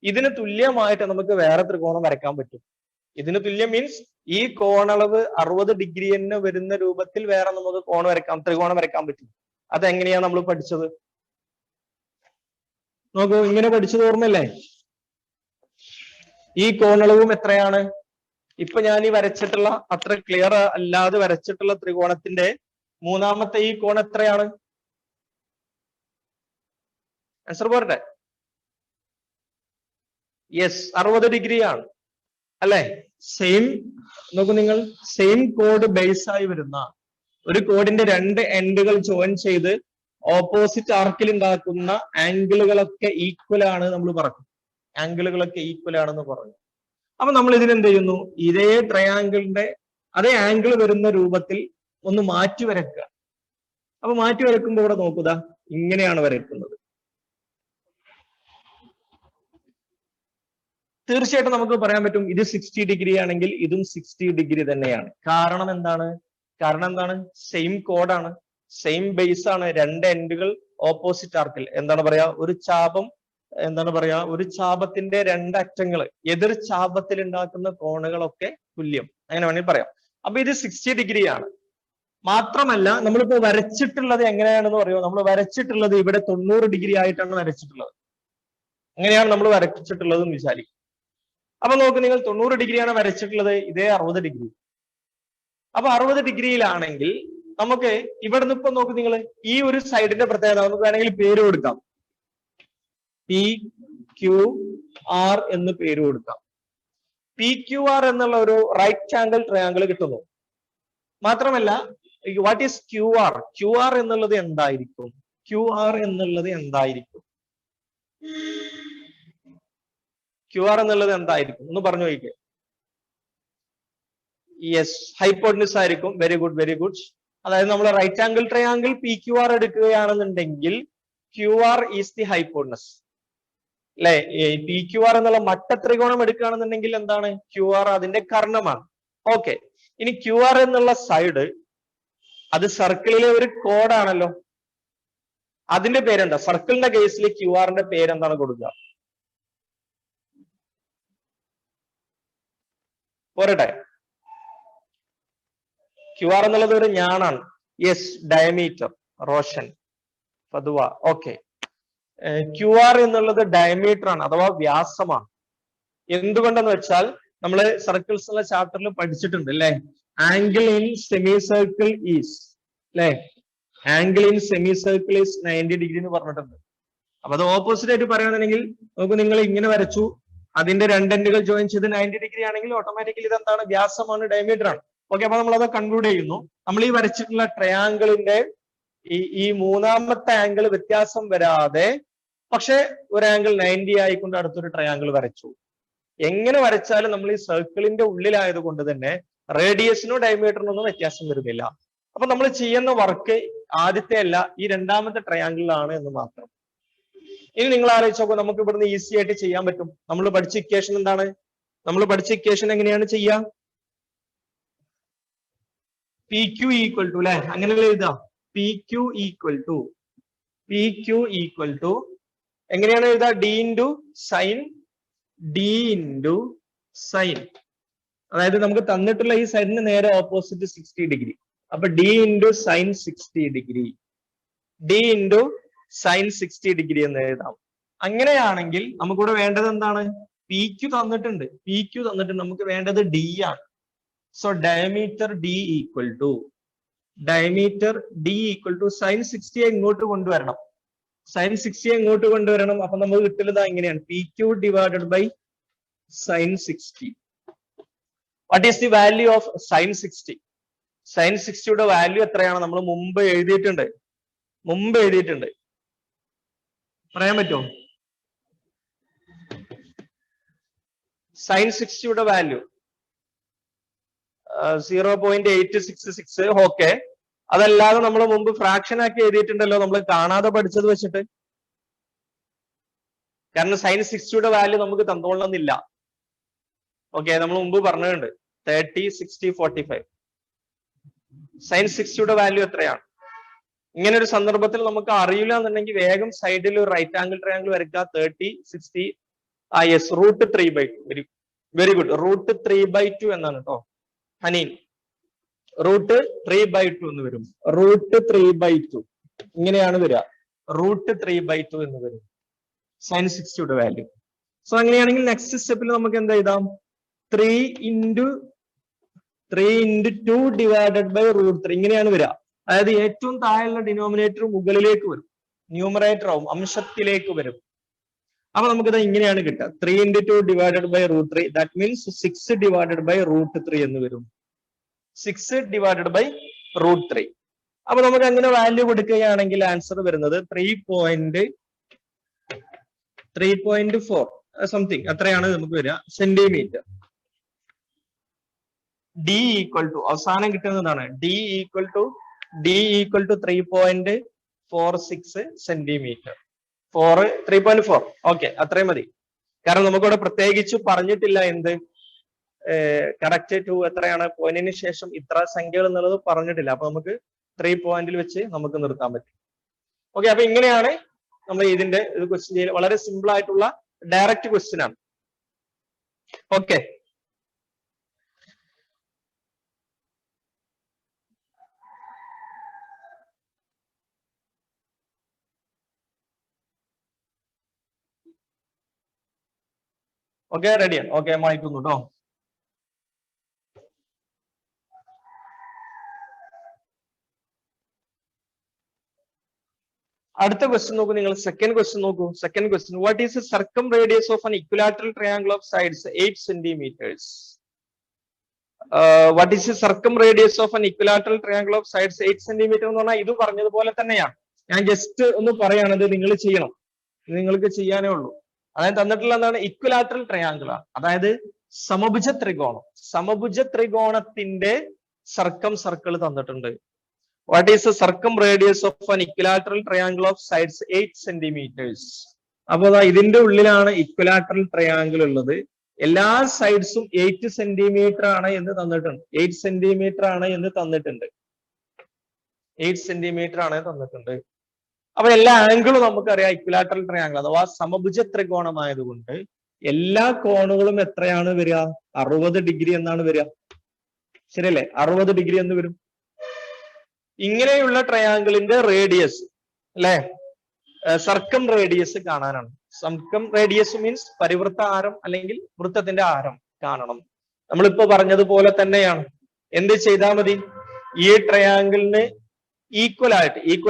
ഇതിന് തുല്യമായിട്ട് നമുക്ക് വേറെ ത്രികോണം വരയ്ക്കാൻ പറ്റും. ഇതിന് തുല്യം മീൻസ് ഈ കോണളവ് 60 ഡിഗ്രി തന്നെ വരുന്ന രൂപത്തിൽ വേറെ നമുക്ക് ത്രികോണം വരയ്ക്കാൻ പറ്റും. അതെങ്ങനെയാണ് നമ്മൾ പഠിച്ചത്? നോക്കൂ, ഇങ്ങനെ പഠിച്ചത് ഓർമ്മല്ലേ? ഈ കോണളവും എത്രയാണ്? ഇപ്പൊ ഞാൻ ഈ വരച്ചിട്ടുള്ള അത്ര ക്ലിയർ അല്ലാതെ വരച്ചിട്ടുള്ള ത്രികോണത്തിന്റെ 3ാമത്തെ ഈ കോൺ എത്രയാണ്? ആൻസർ പോരട്ടെ? യെസ്, 60 ഡിഗ്രി ആണ് അല്ലെ? സെയിം നോക്കൂ നിങ്ങൾ, സെയിം കോഡ് ബേസ് ആയി വരുന്ന ഒരു കോഡിന്റെ 2 എൻഡുകൾ ജോയിൻ ചെയ്ത് ഓപ്പോസിറ്റ് ആർക്കിൽ ഉണ്ടാക്കുന്ന ആംഗിളുകളൊക്കെ ഈക്വൽ ആണ് നമ്മൾ പറഞ്ഞു. അപ്പൊ നമ്മൾ ഇതിനെന്ത് ചെയ്യുന്നു? ഇതേ ട്രയാങ്കിളിന്റെ അതേ ആംഗിൾ വരുന്ന രൂപത്തിൽ ഒന്ന് മാറ്റി വരയ്ക്കുക. അപ്പൊ മാറ്റി വരയ്ക്കുമ്പോൾ ഇവിടെ നോക്കുക, ഇങ്ങനെയാണ് വരയ്ക്കുന്നത്. തീർച്ചയായിട്ടും നമുക്ക് പറയാൻ പറ്റും ഇത് 60 ഡിഗ്രി ആണെങ്കിൽ ഇതും 60 ഡിഗ്രി തന്നെയാണ്. കാരണം എന്താണ്? സെയിം കോഡാണ്, സെയിം ബേസ് ആണ്. 2 എൻഡുകൾ ഓപ്പോസിറ്റ് ആർക്കിൽ എന്താണ് പറയാ, ഒരു ചാപം എന്താണ് പറയാ, ഒരു ചാപത്തിന്റെ രണ്ടറ്റങ്ങൾ എതിർ ചാപത്തിൽ ഉണ്ടാക്കുന്ന കോണുകളൊക്കെ തുല്യം, അങ്ങനെ വേണമെങ്കിൽ പറയാം. അപ്പൊ ഇത് 60 ഡിഗ്രി ആണ്. മാത്രമല്ല നമ്മളിപ്പോ വരച്ചിട്ടുള്ളത് എങ്ങനെയാണെന്ന് പറയുമോ? നമ്മൾ വരച്ചിട്ടുള്ളത് ഇവിടെ 90 ഡിഗ്രി ആയിട്ടാണ് വരച്ചിട്ടുള്ളത്. അങ്ങനെയാണ് നമ്മൾ വരച്ചിട്ടുള്ളത് എന്ന് വിചാരിക്കും. അപ്പൊ നോക്ക്, നിങ്ങൾ 90 ഡിഗ്രിയാണ് വരച്ചിട്ടുള്ളത്, ഇതേ 60 ഡിഗ്രി. അപ്പൊ 60 ഡിഗ്രിയിലാണെങ്കിൽ നമുക്ക് ഇവിടുന്ന് ഇപ്പൊ നോക്ക്, നിങ്ങൾ ഈ ഒരു സൈഡിന്റെ പ്രത്യേകത നമുക്ക് വേണമെങ്കിൽ പേര് കൊടുക്കാം. PQR എന്ന് പേര് കൊടുക്കാം. PQR എന്നുള്ള ഒരു റൈറ്റ് ആംഗിൾ ട്രയാംഗിൾ കിട്ടുന്നു. മാത്രമല്ല, വാട്ട് ഈസ് QR? QR എന്നുള്ളത് എന്തായിരിക്കും? QR എന്നുള്ളത് എന്തായിരിക്കും? QR എന്നുള്ളത് എന്തായിരിക്കും ഒന്ന് പറഞ്ഞു നോക്കിക്കേ. യെസ്, ഹൈപ്പോട്ടനിസ് ആയിരിക്കും. Very good, very good. അതായത് നമ്മൾ റൈറ്റ് ആംഗിൾ ട്രയാംഗിൾ PQR എടുക്കുകയാണെന്നുണ്ടെങ്കിൽ QR ഈസ് ദി ഹൈപ്പോട്ടനസ് അല്ലെ. PQR എന്നുള്ള മട്ടത്രികോണം എടുക്കുകയാണെന്നുണ്ടെങ്കിൽ എന്താണ്? QR അതിന്റെ കർണമാണ്. ഓക്കെ, ഇനി QR എന്നുള്ള സൈഡ് അത് സർക്കിളിലെ ഒരു കോഡാണല്ലോ. അതിന്റെ പേരെന്താ? സർക്കിളിന്റെ കേസിൽ QRന്റെ പേരെന്താണ് കൊടുക്കുക? പോരട്ടെ, QR എന്നുള്ളത് ഒരു ഞാനാണ്. Yes, diameter. Roshan, Fathuva. Okay, QR എന്നുള്ളത് ഡയമീറ്റർ ആണ്, അഥവാ വ്യാസമാണ്. എന്തുകൊണ്ടെന്ന് വെച്ചാൽ നമ്മൾ സർക്കിൾസ് ഉള്ള ചാപ്റ്ററിൽ പഠിച്ചിട്ടുണ്ട് അല്ലെ. Angle in semicircle is അല്ലെ, angle in semicircle is 90 degree എന്ന് പറഞ്ഞിട്ടുണ്ട്. അപ്പൊ അത് ഓപ്പോസിറ്റ് ആയിട്ട് പറയുകയാണെന്നുണ്ടെങ്കിൽ നമുക്ക്, നിങ്ങൾ ഇങ്ങനെ വരച്ചു, അതിന്റെ രണ്ടെൻഡുകൾ ജോയിൻ ചെയ്ത് 90 ഡിഗ്രി ആണെങ്കിൽ ഓട്ടോമാറ്റിക്കലി ഇത് എന്താണ്? വ്യാസമാണ്, ഡയമീറ്റർ ആണ്. ഓക്കെ, അപ്പൊ നമ്മൾ അത് കൺക്ലൂഡ് ചെയ്യുന്നു. നമ്മൾ ഈ വരച്ചിട്ടുള്ള ട്രയാങ്കിളിന്റെ ഈ മൂന്നാമത്തെ ആംഗിൾ വ്യത്യാസം വരാതെ, പക്ഷെ ഒരു ആംഗിൾ 90 ആയിക്കൊണ്ട് അടുത്തൊരു ട്രയാങ്കിൾ വരച്ചു. എങ്ങനെ വരച്ചാലും നമ്മൾ ഈ സർക്കിളിന്റെ ഉള്ളിലായത് കൊണ്ട് തന്നെ റേഡിയസിനോ ഡയമീറ്ററിനോ ഒന്നും വ്യത്യാസം വരുന്നില്ല. അപ്പൊ നമ്മൾ ചെയ്യുന്ന വർക്ക് ആദ്യത്തെ അല്ല, ഈ രണ്ടാമത്തെ ട്രയാങ്കിളിലാണ് എന്ന് മാത്രം. ഇനി നിങ്ങൾ ആലോചിച്ച് നോക്കൂ, നമുക്ക് ഇവിടുന്ന് ഈസി ആയിട്ട് ചെയ്യാൻ പറ്റും. നമ്മൾ പഠിച്ച ഇക്വേഷൻ എന്താണ്? നമ്മൾ പഠിച്ച ഇക്വേഷൻ എങ്ങനെയാണ് ചെയ്യുക? PQ ഈക്വൽ ടു അല്ലെ, അങ്ങനെ എഴുതാം. PQ ഈക്വൽ ടു എങ്ങനെയാണ് എഴുതാ? D into sine. അതായത് നമുക്ക് തന്നിട്ടുള്ള ഈ സൈഡിന് നേരെ ഓപ്പോസിറ്റ് 60 ഡിഗ്രി. അപ്പൊ D into sine 60 degree, D into sine 60 degree എന്ന് എഴുതാം. അങ്ങനെയാണെങ്കിൽ നമുക്കിവിടെ വേണ്ടത് എന്താണ്? PQ തന്നിട്ടുണ്ട്. നമുക്ക് വേണ്ടത് D ആണ്. So diameter D equal to sine 60 ഇങ്ങോട്ട് കൊണ്ടുവരണം. അപ്പൊ നമുക്ക് കിട്ടുന്നത് എങ്ങനെയാണ്? PQ divided by sine 60. What is the value of sine 60? Sine 60യുടെ വാല്യൂ എത്രയാണ്? നമ്മൾ മുമ്പ് എഴുതിയിട്ടുണ്ട്. പറയാൻ പറ്റുമോ? സൈൻ 60യുടെ വാല്യൂ 0.866. ഓക്കെ, അതല്ലാതെ നമ്മൾ മുമ്പ് ഫ്രാക്ഷൻ ആക്കി എഴുതിയിട്ടുണ്ടല്ലോ, നമ്മൾ കാണാതെ പഠിച്ചത് വെച്ചിട്ട്. കാരണം സൈൻ 60യുടെ വാല്യൂ നമുക്ക് തന്നോളണമെന്നില്ല. ഓക്കെ, നമ്മൾ മുമ്പ് പറഞ്ഞിട്ടുണ്ട് 30, 60, 45. സൈൻ 60യുടെ വാല്യൂ എത്രയാണ്? ഇങ്ങനെ ഒരു സന്ദർഭത്തിൽ നമുക്ക് അറിയില്ല എന്നുണ്ടെങ്കിൽ വേഗം സൈഡിൽ ഒരു റൈറ്റ് ആംഗിൾ ട്രയാംഗിൾ വരയ്ക്കുക. 30, 60. യെസ്, √3/2. Very good. √3/2 എന്നാണ് കേട്ടോ ഹനീൻ. √3/2 എന്ന് വരും. √3/2 ഇങ്ങനെയാണ് വരിക. √3/2 എന്ന് വരും സൈൻ 60യുടെ വാല്യൂ. സോ അങ്ങനെയാണെങ്കിൽ നെക്സ്റ്റ് സ്റ്റെപ്പിൽ നമുക്ക് എന്താ എഴുതാം? 3 into 2 ഡിവൈഡഡ് ബൈ √3 ഇങ്ങനെയാണ് വരിക. അതായത് ഏറ്റവും താഴെയുള്ള ഡിനോമിനേറ്റർ മുകളിലേക്ക് വരും, ന്യൂമറേറ്റർ ആവും, അംശത്തിലേക്ക് വരും. അപ്പൊ നമുക്കിത് ഇങ്ങനെയാണ് കിട്ടുക. 3 into 2 divided by √3. That means 6 divided by √3 എന്ന് വരും. 6 ഡിവൈഡഡ് ബൈ √3. അപ്പൊ നമുക്ക് അങ്ങനെ വാല്യൂ കൊടുക്കുകയാണെങ്കിൽ ആൻസർ വരുന്നത് 3.4 സംതിങ് അത്രയാണ് നമുക്ക് വരിക സെന്റിമീറ്റർ. D ഈക്വൽ ടു അവസാനം കിട്ടുന്നതാണ്. D equal to 3.46 centimetre. 3.4. Okay, അത്രയും മതി. കാരണം നമുക്കിവിടെ പ്രത്യേകിച്ച് പറഞ്ഞിട്ടില്ല എന്ത് കറക്റ്റ് ടു എത്രയാണ്, പോയിന്റിന് ശേഷം ഇത്ര സംഖ്യകൾ എന്നുള്ളത് പറഞ്ഞിട്ടില്ല. അപ്പൊ നമുക്ക് 3 പോയിന്റിൽ വെച്ച് നമുക്ക് നിർത്താൻ പറ്റും. ഓക്കെ, അപ്പൊ ഇങ്ങനെയാണ് നമ്മൾ ഇതിന്റെ ഒരു ക്വസ്റ്റ്യൻ ചെയ്യൽ വളരെ സിമ്പിൾ ആയിട്ടുള്ള ഡയറക്റ്റ് ക്വസ്റ്റ്യൻ ആണ്. ഓക്കെ, ഓക്കെ റെഡിയാണ്. ഓക്കെ, മായിക്കുന്നു കേട്ടോ. അടുത്ത ക്വസ്റ്റ്യൻ നോക്കൂ നിങ്ങൾ. സെക്കൻഡ് ക്വസ്റ്റ്യൻ നോക്കൂ. Second question, what is the circumradius of an equilateral triangle of sides 8 centimetres? What is the circumradius of an equilateral triangle of sides 8 centimetre എന്ന് പറഞ്ഞാൽ ഇത് പറഞ്ഞതുപോലെ തന്നെയാണ്. ഞാൻ ജസ്റ്റ് ഒന്ന് പറയുകയാണത്, നിങ്ങൾ ചെയ്യണം, നിങ്ങൾക്ക് ചെയ്യാനേ ഉള്ളൂ. അതായത് തന്നിട്ടുള്ള എന്താണ്? ഇക്വിലാറ്ററൽ ട്രയാംഗിൾ ആണ്. അതായത് സമഭുജ ത്രികോണം. സമഭുജ ത്രികോണത്തിന്റെ സർക്കിൾ തന്നിട്ടുണ്ട്. What is the circumradius of an equilateral triangle of sides 8 centimetres? അപ്പൊ ഇതിന്റെ ഉള്ളിലാണ് ഇക്വിലാറ്ററൽ ട്രയാംഗിൾ ഉള്ളത്. എല്ലാ സൈഡ്സും 8 സെന്റിമീറ്റർ ആണ് എന്ന് തന്നിട്ടുണ്ട്. 8 സെന്റിമീറ്റർ ആണ് എന്ന് തന്നിട്ടുണ്ട്. 8 സെന്റിമീറ്റർ ആണ് തന്നിട്ടുണ്ട്. അപ്പൊ എല്ലാ ആംഗിളും നമുക്കറിയാം ഇക്വിലാറ്ററൽ ട്രയാംഗിൾ അഥവാ സമഭുജ ത്രികോണമായതുകൊണ്ട് എല്ലാ കോണുകളും എത്രയാണ് വരിക? 60 ഡിഗ്രി എന്നാണ് വരിക. ശരിയല്ലേ? 60 ഡിഗ്രി എന്ന് വരും. ഇങ്ങനെയുള്ള ട്രയാംഗിളിന്റെ റേഡിയസ് അല്ലെ, സർക്കം റേഡിയസ് കാണാനാണ്. സർക്കം റേഡിയസ് മീൻസ് പരിവൃത്ത ആരം അല്ലെങ്കിൽ വൃത്തത്തിന്റെ ആരം കാണണം. നമ്മളിപ്പോ പറഞ്ഞതുപോലെ തന്നെയാണ്. എന്ത് ചെയ്താൽ മതി? ഈ ട്രയാംഗിളിന് ഈക്വൽ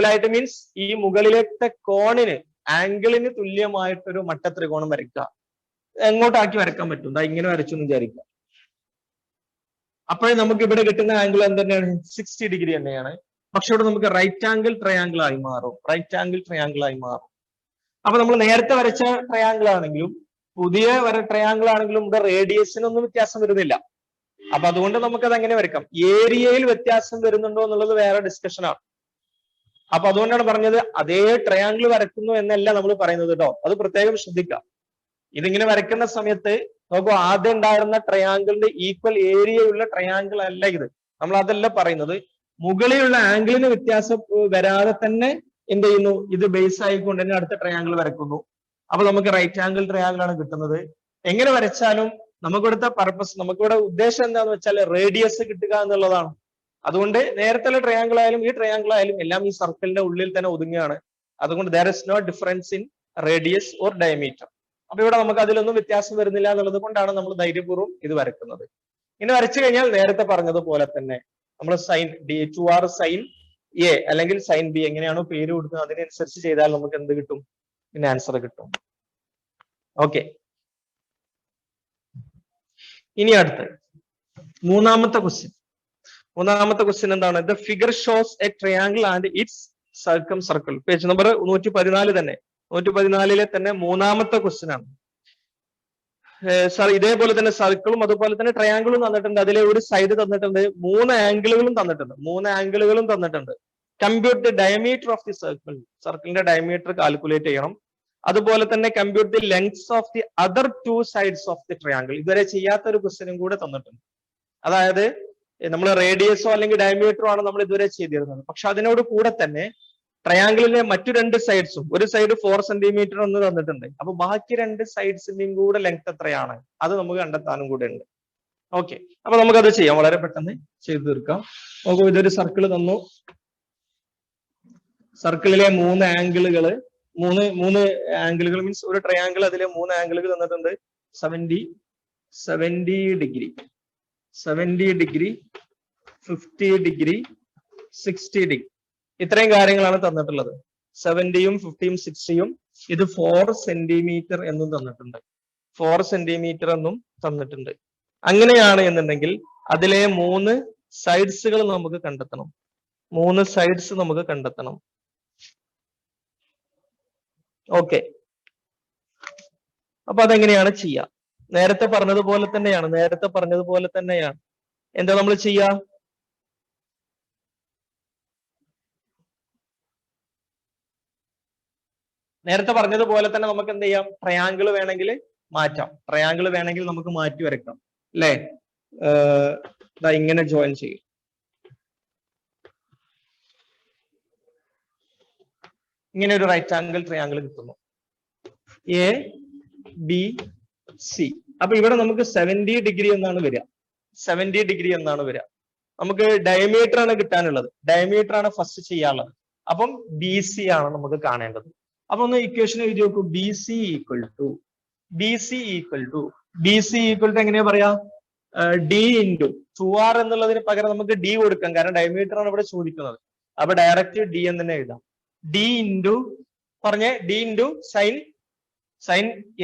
ആയിട്ട് മീൻസ് ഈ മുകളിലത്തെ കോണിന് ആംഗിളിന് തുല്യമായിട്ടൊരു മട്ട ത്രികോണം വരയ്ക്കുക. എങ്ങോട്ടാക്കി വരയ്ക്കാൻ പറ്റും? ഇങ്ങനെ വരച്ചു എന്ന് വിചാരിക്കുക. അപ്പോഴേ നമുക്ക് ഇവിടെ കിട്ടുന്ന ആംഗിൾ എന്താണ്? 60 ഡിഗ്രി തന്നെയാണ്. പക്ഷെ ഇവിടെ നമുക്ക് റൈറ്റ് ആംഗിൾ ട്രയാംഗിൾ ആയി മാറും. റൈറ്റ് ആംഗിൾ ട്രയാംഗിൾ ആയി മാറും. അപ്പൊ നമ്മൾ നേരത്തെ വരച്ച ട്രയാംഗിൾ ആണെങ്കിലും പുതിയ ട്രയാംഗിൾ ആണെങ്കിലും ഇവിടെ റേഡിയസിനൊന്നും വ്യത്യാസം വരുന്നില്ല. അപ്പൊ അതുകൊണ്ട് നമുക്കത് എങ്ങനെ വരയ്ക്കാം? ഏരിയയിൽ വ്യത്യാസം വരുന്നുണ്ടോ എന്നുള്ളത് വേറെ ഡിസ്കഷൻ ആണ്. അപ്പൊ അതുകൊണ്ടാണ് പറഞ്ഞത് അതേ ട്രയാംഗിൾ വരയ്ക്കുന്നു എന്നല്ല നമ്മൾ പറയുന്നത് കേട്ടോ. അത് പ്രത്യേകം ശ്രദ്ധിക്കാം. ഇതിങ്ങനെ വരയ്ക്കുന്ന സമയത്ത് നോക്കൂ, ആദ്യം ഉണ്ടായിരുന്ന ട്രയാംഗിളിന്റെ ഈക്വൽ ഏരിയ ഉള്ള ട്രയാംഗിൾ അല്ല ഇത്. നമ്മൾ അതല്ല പറയുന്നത്. മുകളിലുള്ള ആംഗിളിന് വ്യത്യാസം വരാതെ തന്നെ എന്ത് ചെയ്യുന്നു? ഇത് ബേസ് ആയിക്കൊണ്ട് തന്നെ അടുത്ത ട്രയാംഗിൾ വരയ്ക്കുന്നു. അപ്പൊ നമുക്ക് റൈറ്റ് ആംഗിൾ ട്രയാംഗിൾ ആണ് കിട്ടുന്നത്. എങ്ങനെ വരച്ചാലും നമുക്കിവിടുത്തെ പർപ്പസ്, നമുക്കിവിടെ ഉദ്ദേശം എന്താന്ന് വെച്ചാൽ റേഡിയസ് കിട്ടുക എന്നുള്ളതാണ്. അതുകൊണ്ട് നേരത്തെ ട്രയാംഗിൾ ആയാലും ഈ ട്രയാംഗിൾ ആയാലും എല്ലാം ഈ സർക്കിളിന്റെ ഉള്ളിൽ തന്നെ ഒതുങ്ങുകയാണ്. അതുകൊണ്ട് there is no difference in radius or diameter. അപ്പൊ ഇവിടെ നമുക്ക് അതിലൊന്നും വ്യത്യാസം വരുന്നില്ല എന്നുള്ളത് കൊണ്ടാണ് നമ്മൾ ധൈര്യപൂർവ്വം ഇത് വരയ്ക്കുന്നത്. ഇനി വരച്ചു കഴിഞ്ഞാൽ നേരത്തെ പറഞ്ഞതുപോലെ തന്നെ നമ്മൾ സൈൻ D2R സൈൻ എ അല്ലെങ്കിൽ സൈൻ ബി എങ്ങനെയാണോ പേര് കൊടുക്കുന്നത് അതിനനുസരിച്ച് ചെയ്താൽ നമുക്ക് എന്ത് കിട്ടും? പിന്നെ ആൻസർ കിട്ടും. ഓക്കെ, ഇനി അടുത്ത് മൂന്നാമത്തെ ക്വസ്റ്റ്യൻ. മൂന്നാമത്തെ ക്വസ്റ്റ്യൻ എന്താണ്? The figure shows a triangle and its circumcircle. Page number 114 തന്നെ. 114 തന്നെ മൂന്നാമത്തെ ക്വസ്റ്റ്യൻ ആണ്. ഇതേപോലെ തന്നെ സർക്കിളും അതുപോലെ തന്നെ ട്രയാംഗിളും തന്നിട്ടുണ്ട്. അതിലെ ഒരു സൈഡ് തന്നിട്ടുണ്ട്. 3 ആംഗിളുകളും തന്നിട്ടുണ്ട്. 3 ആംഗിളുകളും തന്നിട്ടുണ്ട്. Compute the diameter of the circle. സർക്കിളിന്റെ ഡയമീറ്റർ കാൽക്കുലേറ്റ് ചെയ്യണം. അതുപോലെ തന്നെ compute the lengths of the other 2 sides of the triangle. ഇതുവരെ ചെയ്യാത്ത ഒരു ക്വസ്റ്റ്യനും കൂടെ തന്നിട്ടുണ്ട്. അതായത് നമ്മൾ റേഡിയസോ അല്ലെങ്കിൽ ഡയമീറ്ററോ ആണ് നമ്മൾ ഇതുവരെ ചെയ്തിരുന്നത്. പക്ഷെ അതിനോട് കൂടെ തന്നെ ട്രയാംഗിളിലെ മറ്റു 2 സൈഡ്സും, ഒരു സൈഡ് 4 സെന്റിമീറ്റർ എന്ന് തന്നിട്ടുണ്ട്. അപ്പൊ ബാക്കി 2 സൈഡ്സിന്റെയും കൂടെ ലെങ്ത് എത്രയാണ് അത് നമുക്ക് കണ്ടെത്താനും കൂടെ ഉണ്ട്. ഓക്കെ, അപ്പൊ നമുക്കത് ചെയ്യാം. വളരെ പെട്ടെന്ന് ചെയ്തു തീർക്കാം. നോക്കൂ, ഇതൊരു സർക്കിൾ തന്നു. സർക്കിളിലെ 3 ആംഗിളുകൾ, മൂന്ന് ആംഗിളുകൾ മീൻസ് ഒരു ട്രയാംഗിൾ, അതിലെ 3 ആംഗിളുകൾ തന്നിട്ടുണ്ട്. 70 ഡിഗ്രി, 50 ഡിഗ്രി, 60 ഡിഗ്രി. ഇത്രയും കാര്യങ്ങളാണ് തന്നിട്ടുള്ളത്. 70യും 50യും 60യും. ഇത് 4 സെന്റിമീറ്റർ എന്നും തന്നിട്ടുണ്ട്. 4 സെന്റിമീറ്റർ എന്നും തന്നിട്ടുണ്ട്. അങ്ങനെയാണ് എന്നുണ്ടെങ്കിൽ അതിലെ 3 സൈഡ്സുകൾ നമുക്ക് കണ്ടെത്തണം. 3 സൈഡ്സ് നമുക്ക് കണ്ടെത്തണം. ഓക്കെ, അപ്പൊ അതെങ്ങനെയാണ് ചെയ്യുക? നേരത്തെ പറഞ്ഞതുപോലെ തന്നെയാണ്. എന്താ നമ്മൾ ചെയ്യുക? നേരത്തെ പറഞ്ഞതുപോലെ തന്നെ നമുക്ക് എന്ത് ചെയ്യാം? ട്രയാംഗിൾ വേണമെങ്കിൽ മാറ്റാം. ട്രയാംഗിൾ വേണമെങ്കിൽ നമുക്ക് മാറ്റി വരയ്ക്കാം അല്ലേ? ഇങ്ങനെ ജോയിൻ ചെയ്യും. ഇങ്ങനെ ഒരു റൈറ്റ് ആംഗിൾ ട്രയാംഗിൾ കിട്ടുന്നു. A B C. അപ്പൊ ഇവിടെ നമുക്ക് 70 ഡിഗ്രി എന്നാണ് വരിക. 70 ഡിഗ്രി എന്നാണ് വരിക. നമുക്ക് ഡയമീറ്റർ ആണ് കിട്ടാനുള്ളത്. ഡയമീറ്റർ ആണ് ഫസ്റ്റ് ചെയ്യാനുള്ളത്. അപ്പം ബി സി ആണ് നമുക്ക് കാണേണ്ടത്. അപ്പൊ ഒന്ന് ഇക്വേഷൻ എഴുതി നോക്കൂ. ബി സി ഈക്വൽ ടു എങ്ങനെയാ പറയാ? ഡി ഇൻറ്റു 2r എന്നുള്ളതിന് പകരം നമുക്ക് ഡി കൊടുക്കാം. കാരണം ഡയമീറ്റർ ആണ് ഇവിടെ ചോദിക്കുന്നത്. അപ്പൊ ഡയറക്റ്റ് ഡി എന്ന് തന്നെ എഴുതാം. ഡി ഇൻറ്റു സൈൻ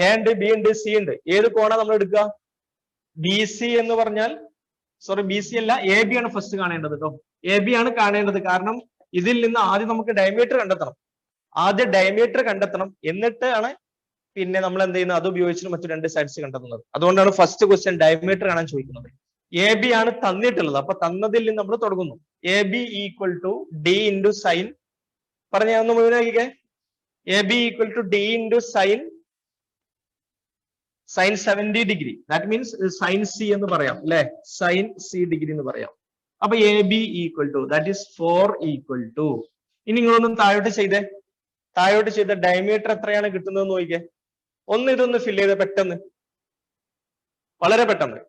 എ ഉണ്ട്, ബി ഉണ്ട്, സി ഉണ്ട്. ഏത് കോണാ നമ്മൾ എടുക്കുക? ബി സി എന്ന് പറഞ്ഞാൽ, സോറി ബി സി അല്ല, എ ബി ആണ് ഫസ്റ്റ് കാണേണ്ടത് കേട്ടോ. എ ബി ആണ് കാണേണ്ടത്. കാരണം ഇതിൽ നിന്ന് ആദ്യം നമുക്ക് ഡയമീറ്റർ കണ്ടെത്തണം. എന്നിട്ടാണ് പിന്നെ നമ്മൾ എന്ത് ചെയ്യുന്നത്? അത് ഉപയോഗിച്ചിട്ട് മറ്റു രണ്ട് സൈഡ്സ് കണ്ടെത്തുന്നത്. അതുകൊണ്ടാണ് ഫസ്റ്റ് ക്വസ്റ്റ്യൻ ഡയമീറ്റർ കാണാൻ ചോദിക്കുന്നത്. എ ബി ആണ് തന്നിട്ടുള്ളത്. അപ്പൊ തന്നതിൽ നിന്ന് നമ്മൾ തുടങ്ങുന്നു. A B equal to D into sine, പറഞ്ഞ ഒന്ന് മുഴുവനാക്കിക്കേ. A B equal to D into sine 70 degree. That means sine C എന്ന് പറയാം അല്ലെ? സൈൻ സി ഡിഗ്രി എന്ന് പറയാം. അപ്പൊ A B equal to that is 4 equal to. ഇനി നിങ്ങളൊന്നും താഴോട്ട് ചെയ്ത ഡയമീറ്റർ എത്രയാണ് കിട്ടുന്നത് നോക്കിക്കേ. ഇതൊന്ന് ഫില്ല് ചെയ്ത് പെട്ടെന്ന്, വളരെ പെട്ടെന്ന്.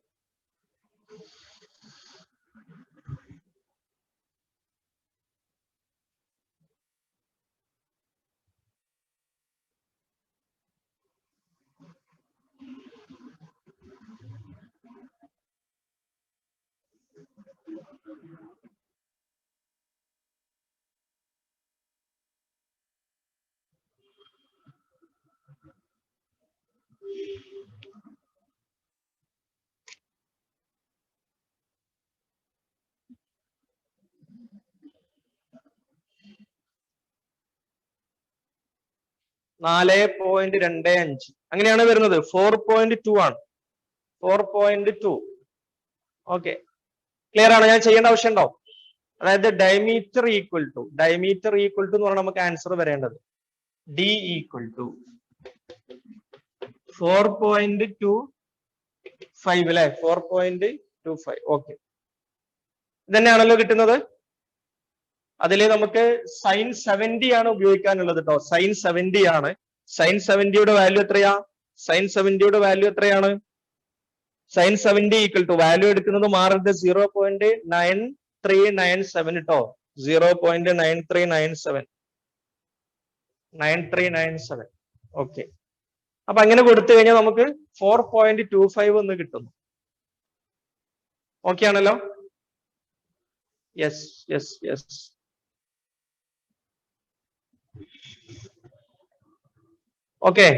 നാല് 4.25 അങ്ങനെയാണ് വരുന്നത്. 4.2 ആണ്. 4.2. ഓക്കെ, ക്ലിയർ ആണ്? ഞാൻ ചെയ്യേണ്ട ആവശ്യം ഉണ്ടോ? അതായത് ഡയമീറ്റർ ഈക്വൽ ടു എന്ന് പറഞ്ഞാൽ നമുക്ക് ആൻസർ വരേണ്ടത് ഡി ഈക്വൽ ടു 4.25 അല്ലെ? 4.25. ഓക്കെ, ഇതന്നെയാണല്ലോ കിട്ടുന്നത്. അതില് നമുക്ക് സൈൻ 70 ആണ് ഉപയോഗിക്കാനുള്ളത് കേട്ടോ. സൈൻ 70 ആണ്. സൈൻ 70യുടെ വാല്യൂ എത്രയാണ്? സൈൻ 70 ഈക്വൽ ടു വാല്യൂ എടുക്കുന്നത് മാറരുത്. 0.9397 കേട്ടോ. 0.9397. ഓക്കെ, അപ്പൊ അങ്ങനെ കൊടുത്തു കഴിഞ്ഞാൽ നമുക്ക് 4.25 എന്ന് കിട്ടുന്നു. ഓക്കെ ആണല്ലോ? യെസ്. ഓക്കെ,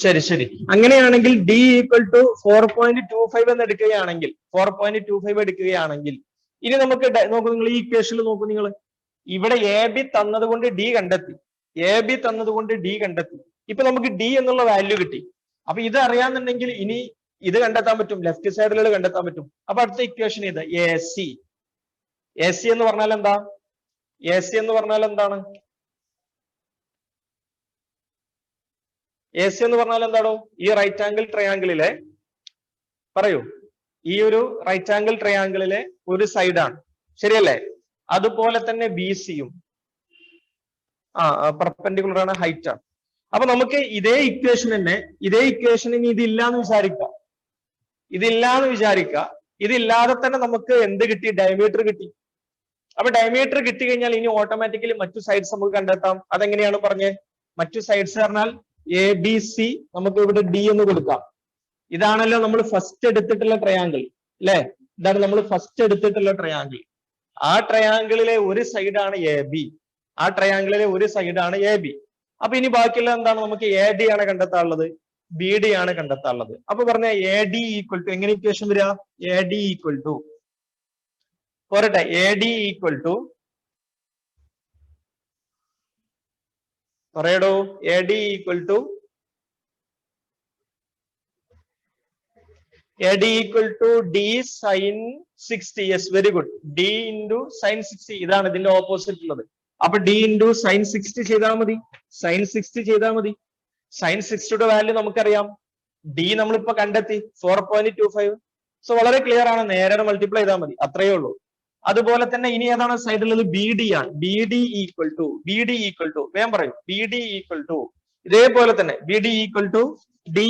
ശരി. അങ്ങനെയാണെങ്കിൽ ഡി ഈക്വൽ ടു 4.25 എന്ന് എടുക്കുകയാണെങ്കിൽ, 4.25 എടുക്കുകയാണെങ്കിൽ ഇനി നമുക്ക് നോക്കൂ, നിങ്ങൾ ഈ ഇക്വേഷനിൽ നോക്കൂ. നിങ്ങൾ ഇവിടെ എ ബി തന്നത് കൊണ്ട് ഡി കണ്ടെത്തി. ഇപ്പൊ നമുക്ക് ഡി എന്നുള്ള വാല്യൂ കിട്ടി. അപ്പൊ ഇത് അറിയാന്നുണ്ടെങ്കിൽ ഇനി ഇത് കണ്ടെത്താൻ പറ്റും. ലെഫ്റ്റ് സൈഡിലുള്ള കണ്ടെത്താൻ പറ്റും. അപ്പൊ അടുത്ത ഇക്വേഷൻ ഇത് എ സി എന്ന് പറഞ്ഞാൽ എന്താണ്? എ സി എന്ന് പറഞ്ഞാൽ എന്താണോ? ഈ റൈറ്റ് ആംഗിൾ ട്രയാംഗിളിലെ, പറയൂ, ഈ ഒരു റൈറ്റ് ആംഗിൾ ട്രയാംഗിളിലെ ഒരു സൈഡാണ്, ശരിയല്ലേ? അതുപോലെ തന്നെ ബി സിയും പെർപെൻഡിക്കുലർ ആണ്, ഹൈറ്റ് ആണ്. അപ്പൊ നമുക്ക് ഇതേ ഇക്വേഷൻ ഇനി ഇതില്ലാന്ന് വിചാരിക്കുക. ഇതില്ലാതെ തന്നെ നമുക്ക് എന്ത് കിട്ടി? ഡയമീറ്റർ കിട്ടി. അപ്പൊ ഡയമീറ്റർ കിട്ടി കഴിഞ്ഞാൽ ഇനി ഓട്ടോമാറ്റിക്കലി മറ്റു സൈഡ്സ് നമുക്ക് കണ്ടെത്താം. അതെങ്ങനെയാണ് പറഞ്ഞേ? മറ്റു സൈഡ്സ് പറഞ്ഞാൽ എ ബി സി, നമുക്ക് ഇവിടെ ഡി എന്ന് കൊടുക്കാം. ഇതാണല്ലോ നമ്മൾ ഫസ്റ്റ് എടുത്തിട്ടുള്ള ട്രയാങ്കിൾ അല്ലെ? ഇതാണ് നമ്മൾ ഫസ്റ്റ് എടുത്തിട്ടുള്ള ട്രയാങ്കിൾ. ആ ട്രയാങ്കിളിലെ ഒരു സൈഡാണ് എ ബി. അപ്പൊ ഇനി ബാക്കിയുള്ള എന്താണ്? നമുക്ക് എ ഡി ആണ് കണ്ടെത്താനുള്ളത്, ബി ഡി ആണ് കണ്ടെത്താനുള്ളത്. അപ്പൊ പറഞ്ഞ എ ഡി ഈക്വൽ ടു, എങ്ങനെ ഇക്വേഷൻ വരിക? എ ഡി ഈക്വൽ ടു, പോരട്ടെ, എ ഡി ഈക്വൽ ടു, പറയടോ, A D equal to D sine 60. Yes, very good. D into sine 60, ഇതാണ് ഇതിന്റെ ഓപ്പോസിറ്റ് ഉള്ളത്. അപ്പൊ ഡി ഇൻറ്റു സൈൻ 60 ചെയ്താൽ മതി. സൈൻ 60യുടെ വാല്യൂ നമുക്കറിയാം. ഡി നമ്മളിപ്പോ കണ്ടെത്തി 4.25. സോ വളരെ ക്ലിയർ ആണ്. നേരെ മൾട്ടിപ്ലൈ ചെയ്താൽ മതി, അത്രയേ ഉള്ളൂ. അതുപോലെ തന്നെ ഇനി ഏതാണ് സൈഡിലുള്ളത് ബി ഡി ആണ്. ബി ഡി ഈക്വൽ ടു വേഗം പറയൂ. ബി ഡി ഈക്വൽ ടു ഇതേപോലെ തന്നെ B D equal to D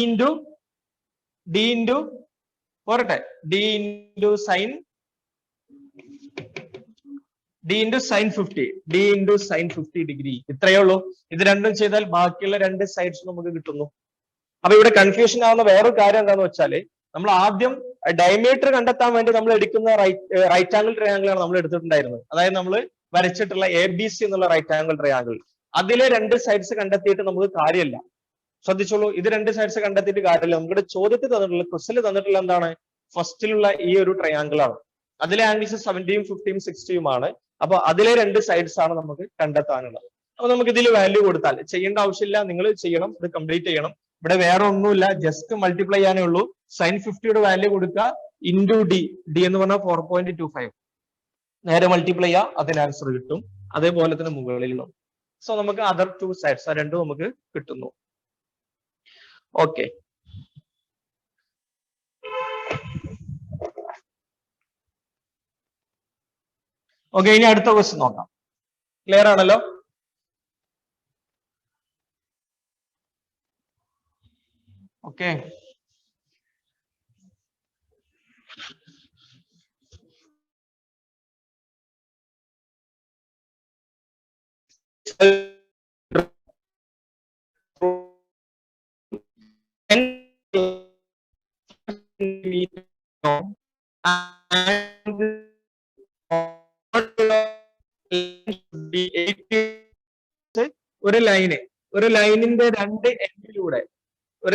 into പോരട്ടെ ഡി ഇൻറ്റു സൈൻ 50 ഡിഗ്രി. ഇത്രയേ ഉള്ളൂ. ഇത് രണ്ടും ചെയ്താൽ ബാക്കിയുള്ള രണ്ട് സൈഡ്സ് നമുക്ക് കിട്ടുന്നു. അപ്പൊ ഇവിടെ കൺഫ്യൂഷൻ ആവുന്ന വേറൊരു കാര്യം എന്താന്ന് വെച്ചാല് നമ്മൾ ആദ്യം ഡയമീറ്റർ കണ്ടെത്താൻ വേണ്ടി നമ്മൾ എടുക്കുന്ന റൈറ്റ് ആംഗിൾ ട്രയാംഗിൾ ആണ് നമ്മൾ എടുത്തിട്ടുണ്ടായിരുന്നത്. അതായത് നമ്മൾ വരച്ചിട്ടുള്ള ABC എന്നുള്ള റൈറ്റ് ആംഗിൾ ട്രയാംഗിൾ. അതിലെ രണ്ട് സൈഡ്സ് കണ്ടെത്തിയിട്ട് നമുക്ക് കാര്യമില്ല. ശ്രദ്ധിച്ചോളൂ, ഇത് രണ്ട് സൈഡ്സ് കണ്ടെത്തിയിട്ട് കാര്യമില്ല. നമ്മുടെ ചോദ്യത്തിൽ തന്നിട്ടുള്ള ക്വസ്റ്റിൽ തന്നിട്ടുള്ള എന്താണ്? ഫസ്റ്റിലുള്ള ഈ ഒരു ട്രയാംഗിൾ ആണ്. അതിലെ ആംഗിൾസ് 70, 50, 60 ആണ്. അപ്പൊ അതിലെ രണ്ട് സൈഡ്സ് ആണ് നമുക്ക് കണ്ടെത്താനുള്ളത്. അപ്പൊ നമുക്ക് ഇതിൽ വാല്യൂ കൊടുത്താൽ ചെയ്യേണ്ട ആവശ്യമില്ല, നിങ്ങൾ ചെയ്യണം, ഇത് കംപ്ലീറ്റ് ചെയ്യണം. ഇവിടെ വേറെ ഒന്നുമില്ല, ജസ്റ്റ് മൾട്ടിപ്ലൈ ചെയ്യാനേ ഉള്ളൂ. സൈൻ 50യുടെ വാല്യൂ കൊടുക്കുക ഇൻറ്റു ഡി എന്ന് പറഞ്ഞാൽ 4.25 നേരെ മൾട്ടിപ്ലൈ ചെയ്യുക, അതിന് ആൻസർ കിട്ടും. അതേപോലെ തന്നെ മുകളിലുള്ള സോ നമുക്ക് അതർ ടു സൈഡ്സ് ആ രണ്ടും നമുക്ക് കിട്ടുന്നു. ഓക്കെ, ഇനി അടുത്ത ക്വസ്റ്റ്യൻ നോക്കാം. ക്ലിയർ ആണല്ലോ? ഓക്കെ, ഒരു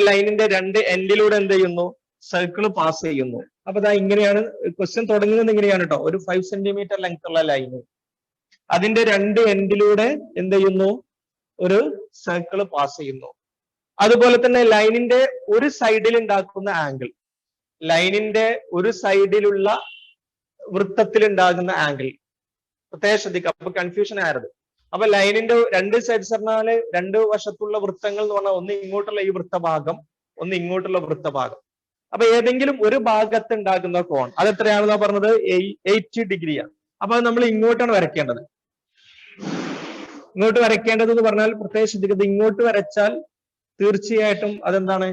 ലൈനിന്റെ എൻഡിലൂടെ എന്ത് ചെയ്യുന്നു? സർക്കിൾ പാസ് ചെയ്യുന്നു. അപ്പൊ ഇതാ ഇങ്ങനെയാണ് ക്വസ്റ്റ്യൻ തുടങ്ങുന്നത്. ഇങ്ങനെയാണ് കേട്ടോ. ഒരു 5 സെന്റിമീറ്റർ ലെങ്ത് ഉള്ള ലൈന്, അതിന്റെ രണ്ട് എൻഡിലൂടെ എന്ത് ചെയ്യുന്നു? ഒരു സർക്കിൾ പാസ് ചെയ്യുന്നു. അതുപോലെ തന്നെ ലൈനിന്റെ ഒരു സൈഡിൽ ഉണ്ടാക്കുന്ന ആംഗിൾ, ലൈനിന്റെ ഒരു സൈഡിലുള്ള വൃത്തത്തിൽ ഉണ്ടാകുന്ന ആംഗിൾ പ്രത്യേകം ശ്രദ്ധിക്കുക. അപ്പൊ കൺഫ്യൂഷൻ ആയിരുന്നു. അപ്പൊ ലൈനിന്റെ രണ്ട് സൈഡ്സ് പറഞ്ഞാല് രണ്ട് വശത്തുള്ള വൃത്തങ്ങൾ എന്ന് പറഞ്ഞാൽ ഒന്ന് ഇങ്ങോട്ടുള്ള ഈ വൃത്തഭാഗം, ഒന്ന് ഇങ്ങോട്ടുള്ള വൃത്തഭാഗം. അപ്പൊ ഏതെങ്കിലും ഒരു ഭാഗത്ത് ഉണ്ടാകുന്ന കോൺ അത് എത്രയാണെന്നാ പറഞ്ഞത്? 80 ഡിഗ്രിയാണ്. അപ്പൊ അത് നമ്മൾ ഇങ്ങോട്ടാണ് വരയ്ക്കേണ്ടത്. ഇങ്ങോട്ട് വരയ്ക്കേണ്ടത് എന്ന് പറഞ്ഞാൽ പ്രത്യേകം ശ്രദ്ധിക്കുന്നത്, ഇങ്ങോട്ട് വരച്ചാൽ തീർച്ചയായിട്ടും അതെന്താണ്?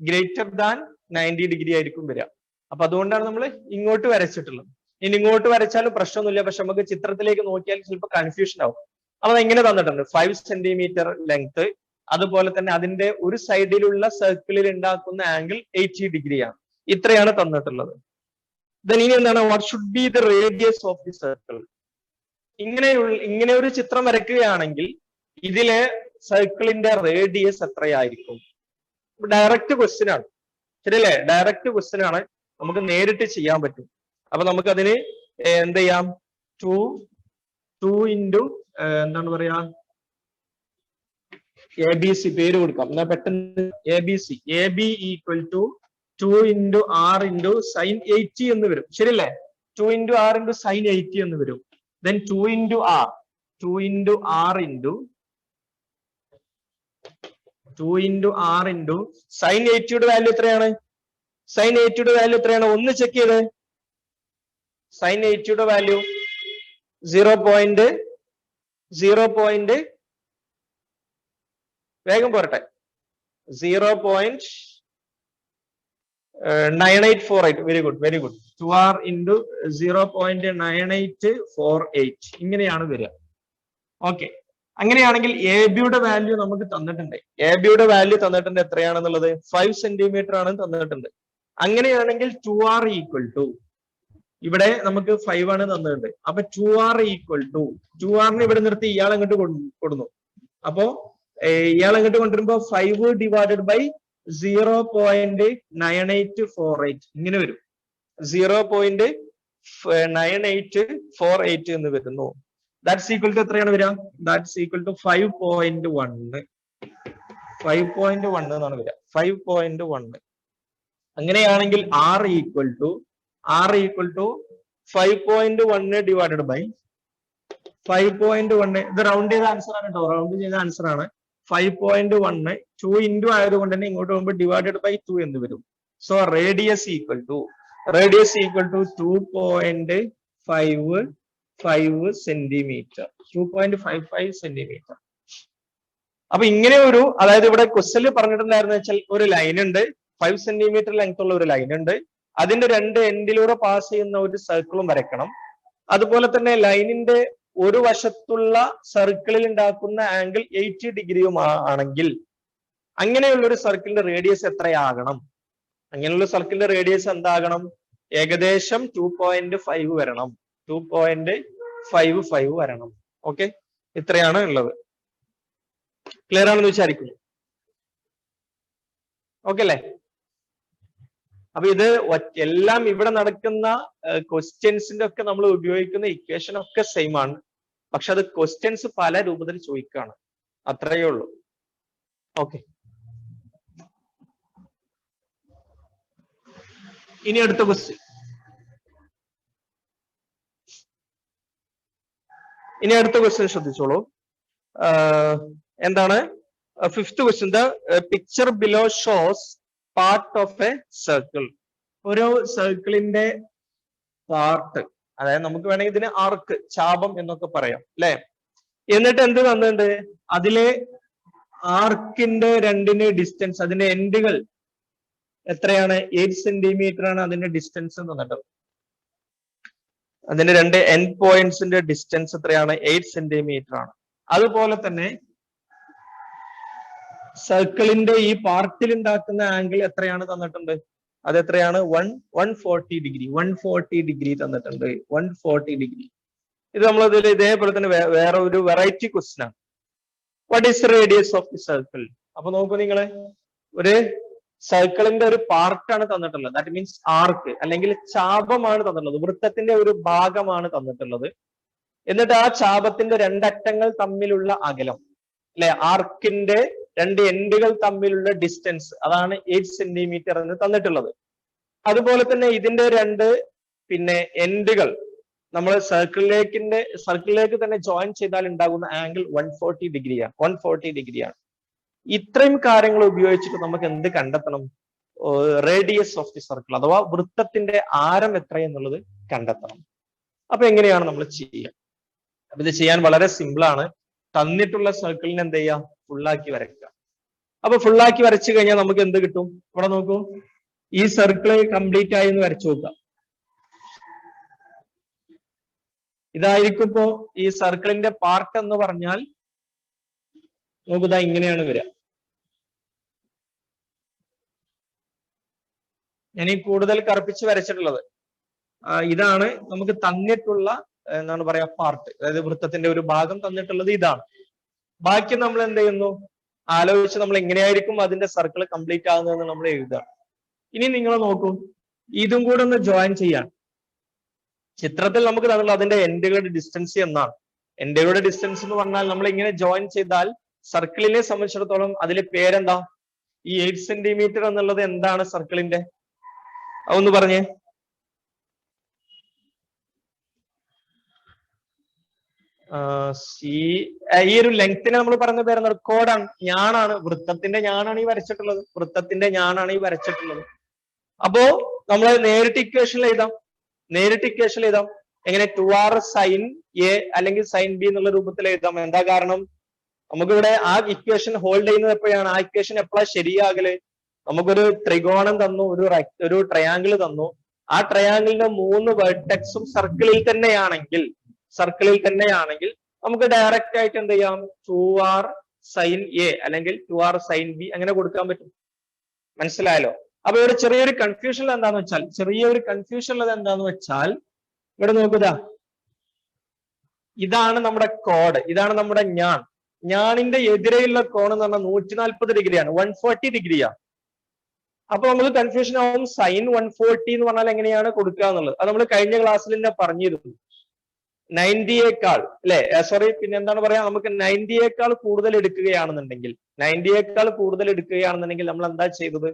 ഗ്രേറ്റർ ദാൻ 90 ഡിഗ്രി ആയിരിക്കും വരിക. അപ്പൊ അതുകൊണ്ടാണ് നമ്മൾ ഇങ്ങോട്ട് വരച്ചിട്ടുള്ളത്. ഇനി ഇങ്ങോട്ട് വരച്ചാലും പ്രശ്നമൊന്നുമില്ല, പക്ഷെ നമുക്ക് ചിത്രത്തിലേക്ക് നോക്കിയാൽ ചിലപ്പോൾ കൺഫ്യൂഷൻ ആവും. അപ്പൊ എങ്ങനെ തന്നിട്ടുണ്ട്? 5 സെന്റിമീറ്റർ ലെങ്ത്, അതുപോലെ തന്നെ അതിന്റെ ഒരു സൈഡിലുള്ള സർക്കിളിൽ ഉണ്ടാക്കുന്ന ആംഗിൾ 80 ഡിഗ്രിയാണ്. ഇത്രയാണ് തന്നിട്ടുള്ളത്. ഇനി എന്താണ്? What should be the radius of the circle? ഇങ്ങനെ ഒരു ചിത്രം വരയ്ക്കുകയാണെങ്കിൽ ഇതിലെ സർക്കിളിന്റെ റേഡിയസ് എത്രയായിരിക്കും? ഡയറക്റ്റ് ക്വസ്റ്റ്യൻ ആണ്, ശരിയല്ലേ? ഡയറക്റ്റ് ക്വസ്റ്റ്യൻ ആണ്, നമുക്ക് നേരിട്ട് ചെയ്യാൻ പറ്റും. അപ്പൊ നമുക്ക് അതിന് എന്ത് ചെയ്യാം? 2 ഇൻറ്റു എന്താണ് പറയാ, ABC പേര് കൊടുക്കാം. എന്നാ പെട്ടെന്ന് ABC AB equal to 2 into R into sine 80 എന്ന് വരും, ശരിയല്ലേ? 2 ഇൻറ്റു R ഇൻറ്റു സൈൻ 80 എന്ന് വരും. then 2 into R into sine 80യുടെ വാല്യൂ എത്രയാണ്? സൈൻ 80യുടെ വാല്യൂ എത്രയാണ്? ഒന്ന് ചെക്ക് ചെയ്ത്. സൈൻ 80യുടെ വാല്യൂ 0. വേഗം പോരട്ടെ, 0.9848. Very good. 2R ഇൻറ്റു 0.9848 ഇങ്ങനെയാണ് വരിക. ഓക്കെ, അങ്ങനെയാണെങ്കിൽ എ ബിയുടെ വാല്യൂ നമുക്ക് തന്നിട്ടുണ്ട്. എത്രയാണെന്നുള്ളത് 5 സെന്റിമീറ്റർ ആണ് തന്നിട്ടുണ്ട്. അങ്ങനെയാണെങ്കിൽ 2R ഈക്വൽ ടു, ഇവിടെ നമുക്ക് 5 ആണ് തന്നിട്ടുണ്ട്. അപ്പൊ 2R ഈക്വൽ ടു, 2Rനെ ഇവിടെ നിർത്തി ഇയാൾ അങ്ങോട്ട് കൊടുന്നു. അപ്പോ ഇയാൾ അങ്ങോട്ട് കൊണ്ടുവരുമ്പോ 5 ഡിവൈഡഡ് ബൈ 0.9848 ഇങ്ങനെ വരും. 0.9848 എന്ന് വരുന്നു. ദാറ്റ്സ് ഈക്വൽ ടു എത്രയാണ് വരിക? That's equal to 5.1. 5.1 എന്നാണ് വരിക. 5.1. അങ്ങനെയാണെങ്കിൽ R equal to 5.1 divided by 5.1. ഇത് റൗണ്ട് ചെയ്ത ആൻസർ ആണ് കേട്ടോ, റൗണ്ട് ചെയ്ത ആൻസർ ആണ്. 5.1 2 ഇൻറ്റു ആയതുകൊണ്ട് തന്നെ ഇങ്ങോട്ട് പോകുമ്പോൾ ഡിവൈഡഡ് ബൈ 2 എന്ന് വരും. So radius equal to 2.5 2.55 centimetre. 2.55 centimetre. അപ്പൊ ഇങ്ങനെ ഒരു, അതായത് ഇവിടെ ക്വസ്റ്റ്യനിൽ പറഞ്ഞിട്ടുണ്ടായിരുന്നു വെച്ചാൽ ഒരു ലൈൻ ഉണ്ട്, 5 സെന്റിമീറ്റർ ലെങ്ത് ഉള്ള ഒരു ലൈൻ ഉണ്ട്, അതിന്റെ രണ്ട് എൻഡിലൂടെ പാസ് ചെയ്യുന്ന ഒരു സർക്കിളും വരയ്ക്കണം. അതുപോലെ തന്നെ ലൈനിന്റെ ഒരു വശത്തുള്ള സർക്കിളിൽ ഉണ്ടാക്കുന്ന ആംഗിൾ 80 ഡിഗ്രിയും ആണെങ്കിൽ അങ്ങനെയുള്ള ഒരു സർക്കിളിന്റെ റേഡിയസ് എത്രയാകണം? അങ്ങനെയുള്ള സർക്കിളിന്റെ റേഡിയസ് എന്താകണം? ഏകദേശം 2.5 വരണം. 2.55 വരണം. ഓക്കെ, ഇത്രയാണ് ഉള്ളത്. ക്ലിയർ ആണെന്ന് വിചാരിക്കുന്നു. ഓക്കെ അല്ലേ? അപ്പൊ ഇത് എല്ലാം ഇവിടെ നടക്കുന്ന ക്വസ്റ്റ്യൻസിന്റെ ഒക്കെ നമ്മൾ ഉപയോഗിക്കുന്ന ഇക്വേഷൻ ഒക്കെ സെയിം ആണ്, പക്ഷെ അത് ക്വസ്റ്റ്യൻസ് പല രൂപത്തിൽ ചോദിക്കുകയാണ്, അത്രയേ ഉള്ളൂ. ഓക്കെ, ഇനി അടുത്ത ക്വസ്റ്റ്യൻ. ശ്രദ്ധിച്ചോളൂ. എന്താണ്? 5th question. The picture below shows part of A circle. ഒരു സർക്കിളിന്റെ പാർട്ട്, അതായത് നമുക്ക് വേണമെങ്കിൽ ഇതിന് ആർക്ക്, ചാപം എന്നൊക്കെ പറയാം അല്ലെ? എന്നിട്ട് എന്ത് തന്നിട്ടുണ്ട്? അതിലെ ആർക്കിന്റെ രണ്ടിന് ഡിസ്റ്റൻസ്, അതിന്റെ എൻഡുകൾ എത്രയാണ്? 8 സെന്റിമീറ്റർ ആണ് അതിന്റെ ഡിസ്റ്റൻസ് തന്നിട്ട്. അതിന്റെ രണ്ട് എൻഡ് പോയിന്റ്സിന്റെ ഡിസ്റ്റൻസ് എത്രയാണ്? 8 സെന്റിമീറ്റർ ആണ്. അതുപോലെ തന്നെ സർക്കിളിന്റെ ഈ പാർട്ടിൽ ഉണ്ടാക്കുന്ന ആംഗിൾ എത്രയാണ് തന്നിട്ടുണ്ട്? അത് എത്രയാണ്? 140 ഡിഗ്രി. 140 ഡിഗ്രി തന്നിട്ടുണ്ട്. 140 ഡിഗ്രി. ഇത് നമ്മൾ ഇതേപോലെ തന്നെ വേറെ ഒരു വെറൈറ്റി ക്വസ്റ്റ്യൻ ആണ്. What is the radius of the circle? അപ്പൊ നോക്കൂ നിങ്ങള്, ഒരു സർക്കിളിന്റെ ഒരു പാർട്ടാണ് തന്നിട്ടുള്ളത്, ദാറ്റ് മീൻസ് ആർക്ക് അല്ലെങ്കിൽ ചാപമാണ് തന്നിട്ടുള്ളത്, വൃത്തത്തിന്റെ ഒരു ഭാഗമാണ് തന്നിട്ടുള്ളത്. എന്നിട്ട് ആ ചാപത്തിന്റെ രണ്ടറ്റങ്ങൾ തമ്മിലുള്ള അകലം അല്ലെ, ആർക്കിന്റെ രണ്ട് എൻഡുകൾ തമ്മിലുള്ള ഡിസ്റ്റൻസ്, അതാണ് 8 സെന്റിമീറ്റർ എന്ന് തന്നിട്ടുള്ളത്. അതുപോലെ തന്നെ ഇതിന്റെ രണ്ട് എൻഡുകൾ നമ്മൾ സർക്കിളിലേക്ക് തന്നെ ജോയിൻ ചെയ്താൽ ഉണ്ടാകുന്ന ആംഗിൾ 140 ഡിഗ്രിയാണ്. 140 ഡിഗ്രിയാണ്. ഇത്രയും കാര്യങ്ങൾ ഉപയോഗിച്ചിട്ട് നമുക്ക് എന്ത് കണ്ടെത്തണം? റേഡിയസ് ഓഫ് ദി സർക്കിൾ, അഥവാ വൃത്തത്തിന്റെ ആരം എത്ര എന്നുള്ളത് കണ്ടെത്തണം. അപ്പൊ എങ്ങനെയാണ് നമ്മൾ ചെയ്യുക? അപ്പൊ ഇത് ചെയ്യാൻ വളരെ സിമ്പിൾ ആണ്. തന്നിട്ടുള്ള സർക്കിളിനെ എന്ത് ചെയ്യുക? ഫുള്ളാക്കി വരയ്ക്കുക. അപ്പൊ ഫുള്ളാക്കി വരച്ചു കഴിഞ്ഞാൽ നമുക്ക് എന്ത് കിട്ടും? ഇവിടെ നോക്കൂ, ഈ സർക്കിൾ കംപ്ലീറ്റ് ആയി എന്ന് വരച്ചു നോക്കുക. ഇതായിരിക്കും ഇപ്പോ ഈ സർക്കിളിന്റെ പാർട്ട് എന്ന് പറഞ്ഞാൽ, നോക്കുക ഇങ്ങനെയാണ് വരിക. ഞാൻ ഈ കൂടുതൽ കറുപ്പിച്ച് വരച്ചിട്ടുള്ളത് ഇതാണ്. നമുക്ക് തന്നിട്ടുള്ള എന്താണ് പറയാ പാർട്ട്, അതായത് വൃത്തത്തിന്റെ ഒരു ഭാഗം തന്നിട്ടുള്ളത് ഇതാണ്. ബാക്കി നമ്മൾ എന്ത് ചെയ്യുന്നു? ആലോചിച്ച് നമ്മൾ എങ്ങനെയായിരിക്കും അതിന്റെ സർക്കിൾ കംപ്ലീറ്റ് ആകുന്നതെന്ന് നമ്മൾ എഴുതുക. ഇനി നിങ്ങൾ നോക്കൂ, ഇതും കൂടെ ഒന്ന് ജോയിൻ ചെയ്യാൻ. ചിത്രത്തിൽ നമുക്ക് തന്നിട്ടുള്ള അതിന്റെ എൻഡുകളുടെ ഡിസ്റ്റൻസ് എന്നാണ്. എൻഡുകളുടെ ഡിസ്റ്റൻസ് എന്ന് പറഞ്ഞാൽ നമ്മൾ ഇങ്ങനെ ജോയിൻ ചെയ്താൽ സർക്കിളിനെ സംബന്ധിച്ചിടത്തോളം അതിലെ പേരെന്താ? ഈ 8 സെന്റിമീറ്റർ എന്നുള്ളത് എന്താണ് സർക്കിളിന്റെ? അതൊന്ന് പറഞ്ഞേ. ഈ ഒരു ലെങ്തിനെ നമ്മൾ പറഞ്ഞ പേരെന്താണ്? കോഡാണ്, ഞാണാണ്. വൃത്തത്തിന്റെ ഞാണാണ് ഈ വരച്ചിട്ടുള്ളത്. വൃത്തത്തിന്റെ ഞാണാണ് ഈ വരച്ചിട്ടുള്ളത്. അപ്പോ നമ്മൾ നേരിട്ട് ഇക്വേഷനിൽ എഴുതാം. എങ്ങനെ? 2r sin a അല്ലെങ്കിൽ sin b എന്നുള്ള രൂപത്തിൽ എഴുതാം. എന്താ കാരണം? നമുക്കിവിടെ ആ ഇക്വേഷൻ ഹോൾഡ് ചെയ്യുന്നത് എപ്പോഴാണ്? ആ ഇക്വേഷൻ എപ്പോഴാണ് ശരിയാകല്? നമുക്കൊരു ത്രികോണം തന്നു, ഒരു ട്രയാങ്കിൾ തന്നു. ആ ട്രയാങ്കിളിന്റെ 3 വെർട്ടെക്സും സർക്കിളിൽ തന്നെയാണെങ്കിൽ നമുക്ക് ഡയറക്റ്റ് ആയിട്ട് എന്ത് ചെയ്യാം? 2r sin a അല്ലെങ്കിൽ 2r sin b അങ്ങനെ കൊടുക്കാൻ പറ്റും. മനസ്സിലായല്ലോ? അപ്പൊ ഇവിടെ ചെറിയൊരു കൺഫ്യൂഷൻ ഉള്ളത് എന്താന്ന് വെച്ചാൽ ഇവിടെ നോക്കുക, ഇതാണ് നമ്മുടെ കോഡ്, ഇതാണ് നമ്മുടെ ഞാണിന്റെ എതിരെയുള്ള കോൺ എന്ന് പറഞ്ഞാൽ 140 ഡിഗ്രിയാണ്, 140 ഡിഗ്രിയാണ്. അപ്പൊ നമുക്ക് കൺഫ്യൂഷൻ ആവും സൈൻ 140 എന്ന് പറഞ്ഞാൽ എങ്ങനെയാണ് കൊടുക്കുക എന്നുള്ളത്. അത് നമ്മൾ കഴിഞ്ഞ ക്ലാസ്സിൽ തന്നെ പറഞ്ഞിരുന്നു. 90യേക്കാൾ അല്ലെ, സോറി, പിന്നെ എന്താണ് പറയാ, നമുക്ക് 90യേക്കാൾ കൂടുതൽ എടുക്കുകയാണെന്നുണ്ടെങ്കിൽ നമ്മൾ എന്താ ചെയ്തത്?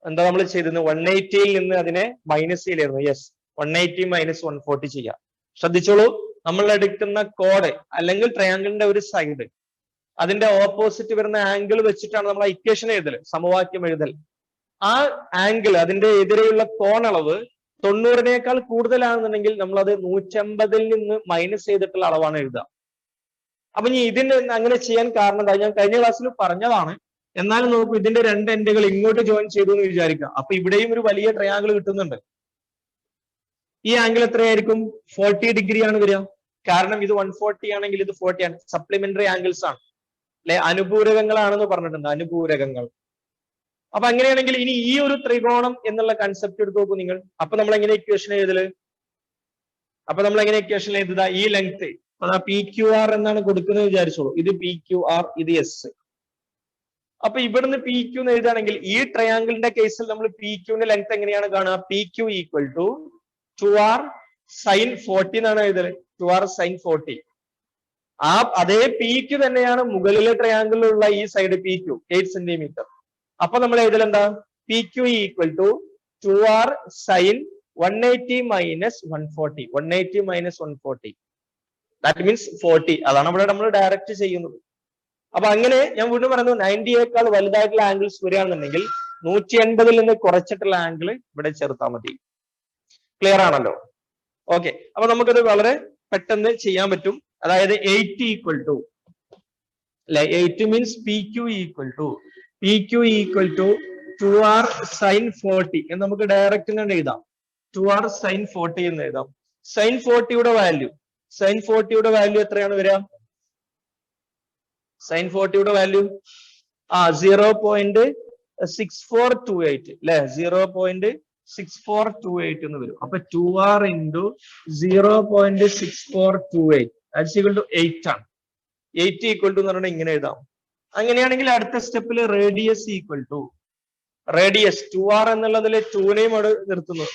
180യിൽ നിന്ന് അതിനെ മൈനസ് ചെയ്യില്ലായിരുന്നു. യെസ്, 180 മൈനസ് 140 ചെയ്യാം. ശ്രദ്ധിച്ചോളൂ, നമ്മൾ എടുക്കുന്ന കോഡ് അല്ലെങ്കിൽ ട്രയാങ്കിളിന്റെ ഒരു സൈഡ്, അതിന്റെ ഓപ്പോസിറ്റ് വരുന്ന ആംഗിൾ വെച്ചിട്ടാണ് നമ്മൾ ഇക്വേഷൻ എഴുതൽ, സമവാക്യം എഴുതൽ. ആ ആംഗിൾ, അതിന്റെ എതിരെയുള്ള കോണളവ് 90-നേക്കാൾ കൂടുതലാണെന്നുണ്ടെങ്കിൽ നമ്മൾ അത് 150-ൽ നിന്ന് മൈനസ് ചെയ്തിട്ടുള്ള അളവാണ് എഴുതുക. അപ്പൊ ഇനി ഇതിന് അങ്ങനെ ചെയ്യാൻ കാരണം എന്താ, ഞാൻ കഴിഞ്ഞ ക്ലാസ്സിൽ പറഞ്ഞതാണ്. എന്നാലും നോക്കൂ, ഇതിന്റെ രണ്ട് എൻഡുകൾ ഇങ്ങോട്ട് ജോയിൻ ചെയ്തു എന്ന് വിചാരിക്കുക. അപ്പൊ ഇവിടെയും ഒരു വലിയ ട്രയാങ്കിൾ കിട്ടുന്നുണ്ട്. ഈ ആംഗിൾ എത്രയായിരിക്കും? 40 ഡിഗ്രി ആണ് വരിക. കാരണം ഇത് 140 ആണെങ്കിൽ ഇത് 40 ആണ്. സപ്ലിമെന്ററി ആംഗിൾസ് ആണ് അല്ലെ, അനുപൂരകങ്ങളാണെന്ന് പറഞ്ഞിട്ടുണ്ട്, അനുപൂരകങ്ങൾ. അപ്പൊ അങ്ങനെയാണെങ്കിൽ ഇനി ഈ ഒരു ത്രികോണം എന്നുള്ള കൺസെപ്റ്റ് എടുത്ത് നോക്കൂ നിങ്ങൾ. അപ്പൊ നമ്മൾ എങ്ങനെ ഇക്വേഷൻ എഴുതല്? അപ്പൊ നമ്മൾ എങ്ങനെ ഇക്വേഷൻ എഴുതുക? ഈ ലെങ്ത് അതാ PQR എന്നാണ് കൊടുക്കുന്നത് വിചാരിച്ചോളൂ. ഇത് PQR, ഇത് S. അപ്പൊ ഇവിടുന്ന് PQ എന്ന് എഴുതുകയാണെങ്കിൽ ഈ ട്രയാങ്കിളിന്റെ കേസിൽ നമ്മൾ PQന്റെ ലെങ്ത് എങ്ങനെയാണ് കാണുക? PQ equal to 2R sin 40 എന്നാണ് എഴുതല്. 2R sin 40. ആ അതേ PQ തന്നെയാണ് മുകളിലെ ട്രയാങ്കിളിലുള്ള ഈ സൈഡ് PQ 8 സെന്റിമീറ്റർ. അപ്പൊ നമ്മൾ എഴുതൽ എന്താ? PQ equal to 2R sin 180 minus 140. 180 minus 140 that means 40. അതാണ് ഇവിടെ നമ്മൾ ഡയറക്റ്റ് ചെയ്യുന്നത്. അപ്പൊ അങ്ങനെ ഞാൻ വീണ്ടും പറയുന്നു, 90-യേക്കാൾ വലുതായിട്ടുള്ള ആംഗിൾസ് വരികയാണെന്നുണ്ടെങ്കിൽ 180-ൽ നിന്ന് കുറച്ചിട്ടുള്ള ആംഗിൾ ഇവിടെ ചേർത്താൽ മതി. ക്ലിയർ ആണല്ലോ? ഓക്കെ. അപ്പൊ നമുക്കത് വളരെ പെട്ടെന്ന് ചെയ്യാൻ പറ്റും. അതായത് 80 ഈക്വൽ ടു അല്ലെ, 80 means PQ equal to 2R sin 40 എന്ന് നമുക്ക് ഡയറക്റ്റ് തന്നെ എഴുതാം. 2R sin 40 എന്ന് എഴുതാം. sin 40യുടെ വാല്യൂ എത്രയാണ് വരിക? sin 40യുടെ വാല്യൂ 0.6428 അല്ലെ, 0.6428 എന്ന് വരും. അപ്പൊ 2R into 0.6428 that's equal to 8 ആണ്. 8 ഈക്വൽ ടു എന്ന് പറഞ്ഞാൽ ഇങ്ങനെ എഴുതാം. അങ്ങനെയാണെങ്കിൽ അടുത്ത സ്റ്റെപ്പിൽ റേഡിയസ് ഈക്വൽ ടു 2R എന്നുള്ളതിൽ 2നെയും അവിടെ നിർത്തുന്നു.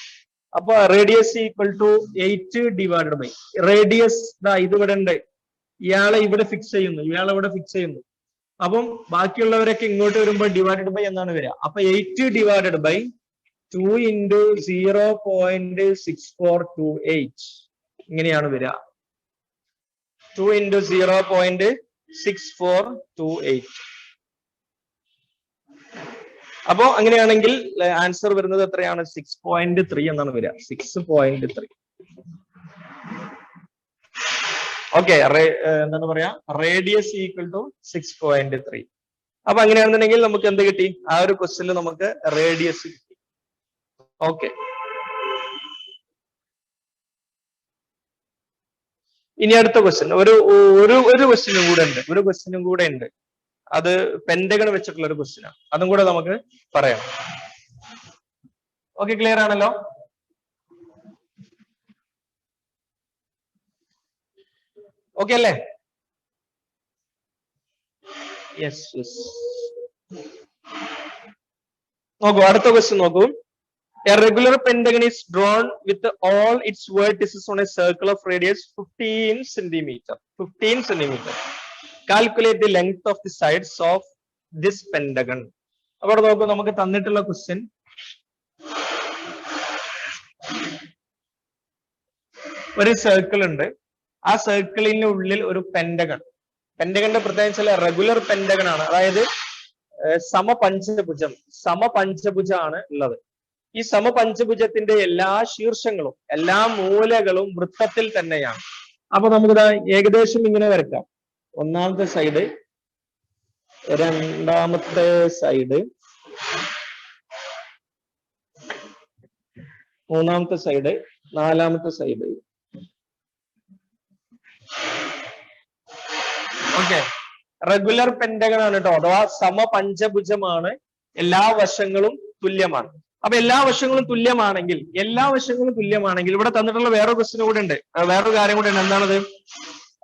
അപ്പൊ radius equal to 8 divided by radius ഇത് ഇവിടെ ഉണ്ട്, ഇയാളെ ഇവിടെ ഫിക്സ് ചെയ്യുന്നു, അപ്പം ബാക്കിയുള്ളവരൊക്കെ ഇങ്ങോട്ട് വരുമ്പോൾ ഡിവൈഡഡ് ബൈ എന്നാണ് വരിക. അപ്പൊ 8 ഡിവൈഡഡ് ബൈ 2 into 0.6428 ഇങ്ങനെയാണ് വരിക. 2 into 0.6428. അപ്പോ അങ്ങനെയാണെങ്കിൽ ആൻസർ വരുന്നത് എത്രയാണ്? 6.3 എന്നാണ് വരിക. 6.3. ഓക്കെ. എന്താണ് പറയാ? Radius equal to 6.3. അപ്പൊ അങ്ങനെയാണെന്നുണ്ടെങ്കിൽ നമുക്ക് എന്ത് കിട്ടി? ആ ഒരു ക്വസ്റ്റ്യനിൽ നമുക്ക് റേഡിയസ് കിട്ടി. ഓക്കെ. ഇനി അടുത്ത ക്വസ്റ്റ്യൻ, ഒരു ക്വസ്റ്റ്യനും കൂടെ ഉണ്ട്. അത് പെന്റഗൺ വെച്ചിട്ടുള്ള ഒരു ക്വസ്റ്റ്യൻ ആണ്. അതും കൂടെ നമുക്ക് പറയാം. ഓക്കെ, ക്ലിയർ ആണല്ലോ? ഓക്കെ അല്ലേ? യെസ്. നോക്കൂ, അടുത്ത ക്വസ്റ്റ്യൻ നോക്കൂ. A regular pentagon is drawn with all its vertices on a circle of radius 15 centimeter. Calculate the length of the sides of this pentagon. അപ്പോൾ നോക്കൂ, നമുക്ക് തന്നിട്ടുള്ള ക്വസ്റ്റ്യൻ ഒരു സർക്കിൾ ഉണ്ട്. ആ സർക്കിളിന്റെ ഉള്ളിൽ ഒരു പെന്റഗന്റെ പ്രത്യേകിച്ച് റെഗുലർ പെന്റഗൺ ആണ്. അതായത് സമപഞ്ചഭുജമാണ് ഉള്ളത്. ഈ സമപഞ്ചഭുജത്തിന്റെ എല്ലാ ശീർഷങ്ങളും എല്ലാ മൂലകളും വൃത്തത്തിൽ തന്നെയാണ്. അപ്പൊ നമുക്കിത് ഏകദേശം ഇങ്ങനെ വരയ്ക്കാം. ഒന്നാമത്തെ സൈഡ്, രണ്ടാമത്തെ സൈഡ്, മൂന്നാമത്തെ സൈഡ്, നാലാമത്തെ സൈഡ്. ഓക്കെ. റെഗുലർ പെന്റഗൺ ആണ് കേട്ടോ, അഥവാ സമപഞ്ചഭുജമാണ്. എല്ലാ വശങ്ങളും തുല്യമാണ്. അപ്പൊ എല്ലാ വശങ്ങളും തുല്യമാണെങ്കിൽ ഇവിടെ തന്നിട്ടുള്ള വേറൊരു ക്വസ്റ്റ്യൻ കൂടെ ഉണ്ട്, വേറൊരു കാര്യം കൂടെ ഉണ്ട്. എന്താണത്?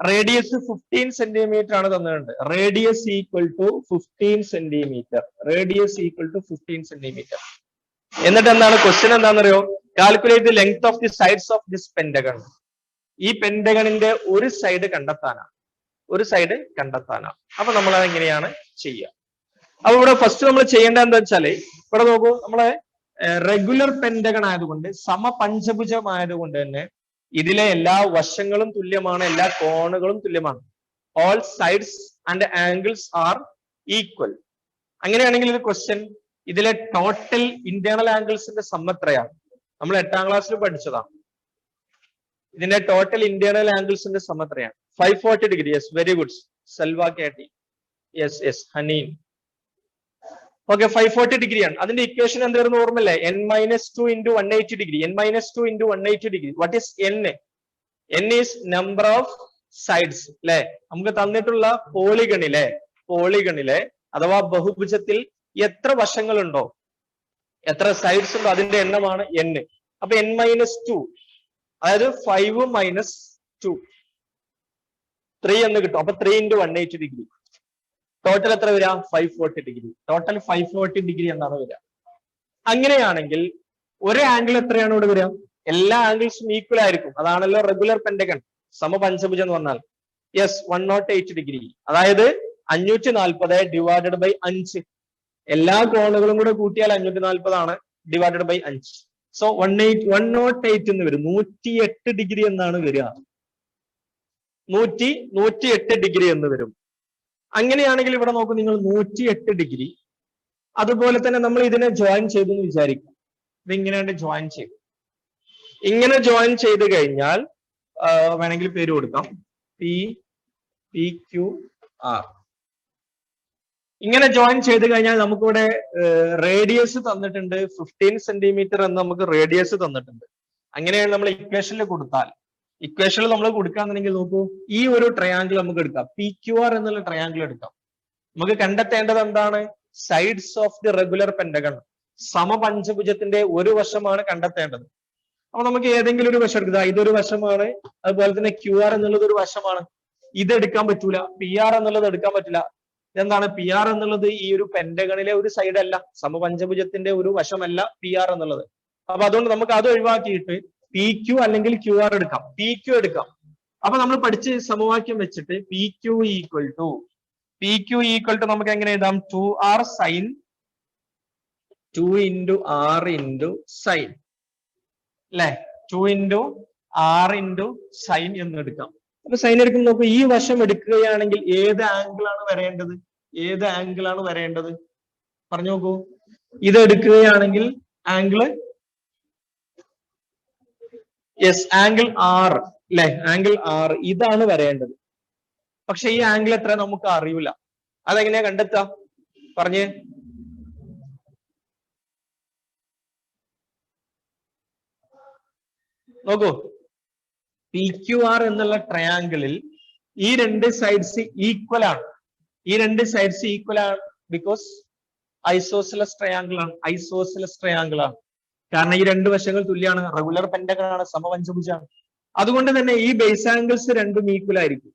റേഡിയസ് 15 സെന്റിമീറ്റർ ആണ് തന്നിട്ടുണ്ട്. Radius equal to 15 centimetre. എന്നിട്ട് എന്താണ് ക്വസ്റ്റ്യൻ? എന്താണെന്നറിയോ? Calculate the length of the sides of this pentagon. ഈ പെന്റഗണിന്റെ ഒരു സൈഡ് കണ്ടെത്താനാണ്. അപ്പൊ നമ്മൾ അതെങ്ങനെയാണ് ചെയ്യുക? അപ്പൊ ഇവിടെ ഫസ്റ്റ് നമ്മൾ ചെയ്യേണ്ടത് എന്താ വെച്ചാല്, ഇവിടെ നോക്കൂ, നമ്മളെ റെഗുലർ പെന്റഗൺ ആയതുകൊണ്ട്, സമപഞ്ചഭുജമായതുകൊണ്ട് തന്നെ ഇതിലെ എല്ലാ വശങ്ങളും തുല്യമാണ്, എല്ലാ കോണുകളും തുല്യമാണ്. All sides and angles are equal. അങ്ങനെയാണെങ്കിൽ ഒരു ക്വസ്റ്റ്യൻ, ഇതിലെ ടോട്ടൽ ഇന്റേണൽ ആംഗിൾസിന്റെ സം എത്രയാണ്? നമ്മൾ 8ാം ക്ലാസ്സിൽ പഠിച്ചതാണ്. ഇതിന്റെ ടോട്ടൽ ഇന്റേണൽ ആംഗിൾസിന്റെ സം എത്രയാണ്? 540 ഡിഗ്രി. Yes, very good. സെൽവ കേട്ടി. Yes yes, ഹനീൻ. ഓക്കെ, 540 ഡിഗ്രിയാണ്. അതിന്റെ ഇക്വേഷൻ എന്തായിരുന്നു ഓർമ്മല്ലേ? n-2 into 180 degree. n-2 into 180 degree. What is n? n is number of sides അല്ലെ? നമുക്ക് തന്നിട്ടുള്ള പോളിഗണിലെ അഥവാ ബഹുഭുജത്തിൽ എത്ര വശങ്ങളുണ്ടോ, എത്ര സൈഡ്സ് ഉണ്ടോ, അതിന്റെ എണ്ണമാണ് n. അപ്പൊ n-2, അതായത് 5 minus 2, 3 എന്ന് കിട്ടും. അപ്പൊ 3 into 180 ഡിഗ്രി. ടോട്ടൽ എത്ര വരിക? 540 ഡിഗ്രി. ടോട്ടൽ 540 ഡിഗ്രി എന്നാണ് വരിക. അങ്ങനെയാണെങ്കിൽ ഒരു ആംഗിൾ എത്രയാണ് ഇവിടെ വരിക? എല്ലാ ആംഗിൾസും ഈക്വൽ ആയിരിക്കും. അതാണല്ലോ റെഗുലർ പെന്റഗൺ, സമപഞ്ചഭുജം എന്ന് പറഞ്ഞാൽ. Yes, 108 degree. അതായത് 540 ഡിവൈഡഡ് ബൈ 5. എല്ലാ കോണുകളും കൂടെ കൂട്ടിയാൽ 540 ആണ്, ഡിവൈഡഡ് ബൈ 5. സോ 108 എന്ന് വരും. 108 ഡിഗ്രി എന്നാണ് വരിക. 108 ഡിഗ്രി എന്ന് വരും. അങ്ങനെയാണെങ്കിൽ ഇവിടെ നോക്കൂ നിങ്ങൾ, 108 ഡിഗ്രി. അതുപോലെ തന്നെ നമ്മൾ ഇതിനെ ജോയിൻ ചെയ്തു എന്ന് വിചാരിക്കും. ഇത് ഇങ്ങനെയാണ് ജോയിൻ ചെയ്തു. ഇങ്ങനെ ജോയിൻ ചെയ്ത് കഴിഞ്ഞാൽ വേണമെങ്കിൽ പേര് കൊടുക്കാം, PQR. ഇങ്ങനെ ജോയിൻ ചെയ്ത് കഴിഞ്ഞാൽ നമുക്കിവിടെ റേഡിയസ് തന്നിട്ടുണ്ട്, 15 സെന്റിമീറ്റർ എന്ന് നമുക്ക് റേഡിയസ് തന്നിട്ടുണ്ട്. അങ്ങനെയാണ് നമ്മൾ ഇക്വേഷനിൽ കൊടുത്താൽ, ഇക്വേഷനിൽ നമ്മൾ കൊടുക്കാന്നുണ്ടെങ്കിൽ നോക്കൂ, ഈ ഒരു ട്രയാങ്കിൾ നമുക്ക് എടുക്കാം, PQR എന്നുള്ള ട്രയാങ്കിൾ എടുക്കാം. നമുക്ക് കണ്ടെത്തേണ്ടത് എന്താണ്? Sides of the regular pentagon. സമപഞ്ചഭുജത്തിന്റെ ഒരു വശമാണ് കണ്ടെത്തേണ്ടത്. അപ്പൊ നമുക്ക് ഏതെങ്കിലും ഒരു വശം എടുക്കുക. ഇതൊരു വശമാണ്, അതുപോലെ തന്നെ QR എന്നുള്ളത് ഒരു വശമാണ്. ഇത് എടുക്കാൻ പറ്റൂല, PR എന്നുള്ളത് എടുക്കാൻ പറ്റില്ല. എന്താണ് PR എന്നുള്ളത്? ഈ ഒരു പെന്റഗണിലെ ഒരു സൈഡ് അല്ല, സമപഞ്ചഭുജത്തിന്റെ ഒരു വശമല്ല PR എന്നുള്ളത്. അപ്പൊ അതുകൊണ്ട് നമുക്ക് അത് ഒഴിവാക്കിയിട്ട് PQ അല്ലെങ്കിൽ QR എടുക്കാം, PQ എടുക്കാം. അപ്പൊ നമ്മൾ പഠിച്ച സമവാക്യം വെച്ചിട്ട് PQ ഈക്വൽ ടു നമുക്ക് എങ്ങനെ എഴുതാം? 2R sine 2 into R into sine അല്ലെ? 2 into R into സൈൻ എന്ന് എടുക്കാം. അപ്പൊ സൈൻ എടുക്കുമ്പോൾ നോക്കൂ, ഈ വശം എടുക്കുകയാണെങ്കിൽ ഏത് ആംഗിൾ ആണ് വരേണ്ടത്? ഏത് ആംഗിൾ ആണ് വരേണ്ടത്? പറഞ്ഞു നോക്കൂ. ഇത് എടുക്കുകയാണെങ്കിൽ ആംഗിള്, യെസ്, ആംഗിൾ R അല്ലെ? ആംഗിൾ R ഇതാണ് വരേണ്ടത്. പക്ഷെ ഈ ആംഗിൾ എത്ര നമുക്ക് അറിയില്ല. അതെങ്ങനെയാ കണ്ടെത്തുക? പറഞ്ഞേ. നോക്കൂ, PQR എന്നുള്ള ട്രയാങ്കിളിൽ ഈ രണ്ട് സൈഡ്സ് ഈക്വൽ ആണ്. ഈ രണ്ട് സൈഡ്സ് ഈക്വൽ ആണ് ബിക്കോസ് ഐസോസിലസ് ട്രയാങ്കിൾ ആണ്. കാരണം ഈ രണ്ട് വശങ്ങൾ തുല്യമാണ്, റെഗുലർ പെന്റഗൺ ആണ്, സമപഞ്ചഭുജാണ്. അതുകൊണ്ട് തന്നെ ഈ ബേസ് ആംഗിൾസ് രണ്ടും ഈക്വൽ ആയിരിക്കും.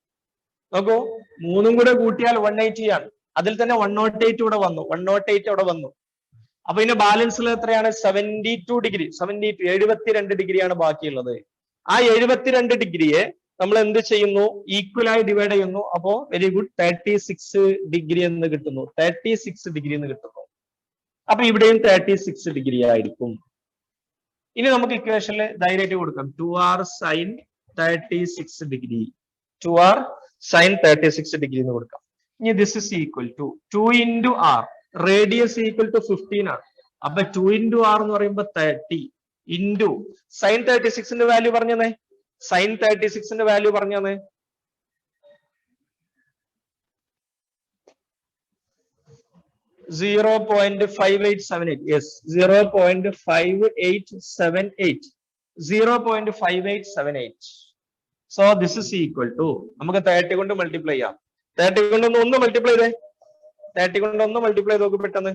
നോക്കൂ, 3ഉം കൂടെ കൂട്ടിയാൽ 180 ആണ്. അതിൽ തന്നെ 108 ഇവിടെ വന്നു, 108 അവിടെ വന്നു. അപ്പൊ ഇതിന്റെ ബാലൻസിൽ എത്രയാണ്? 72 ഡിഗ്രി. 72 ഡിഗ്രിയാണ് ബാക്കിയുള്ളത്. ആ 72 ഡിഗ്രിയെ നമ്മൾ എന്ത് ചെയ്യുന്നു? ഈക്വൽ ആയി ഡിവൈഡ് ചെയ്യുന്നു. അപ്പോ വെരി ഗുഡ്, 36 ഡിഗ്രി എന്ന് കിട്ടുന്നു. 36 ഡിഗ്രി എന്ന് കിട്ടുന്നു. അപ്പൊ ഇവിടെയും 36 ഡിഗ്രി ആയിരിക്കും. ഇനി നമുക്ക് ഇക്വേഷനിൽ ധൈര്യമായിട്ട് കൊടുക്കാം, 2R sign 36 degree. 2R sign 36 degree എന്ന് കൊടുക്കാം. ഇനി this is equal to 2 into R. Radius equal to 15 ആണ്. അപ്പൊ 2 into R എന്ന് പറയുമ്പോൾ 30 into സൈൻ 36ന്റെ വാല്യൂ പറഞ്ഞേ. സൈൻ 36ന്റെ വാല്യൂ പറഞ്ഞേ. .5878. Yes, 0.5878. 0.5878. So this is equal to, നമുക്ക് 30 കൊണ്ട് മൾട്ടിപ്ലൈ ചെയ്യാം. 30 കൊണ്ട് ഒന്ന് മൾട്ടിപ്ലൈ ചെയ്തേ. 30 കൊണ്ട് ഒന്ന് മൾട്ടിപ്ലൈ ചെയ്ത് നോക്ക് പെട്ടെന്ന്.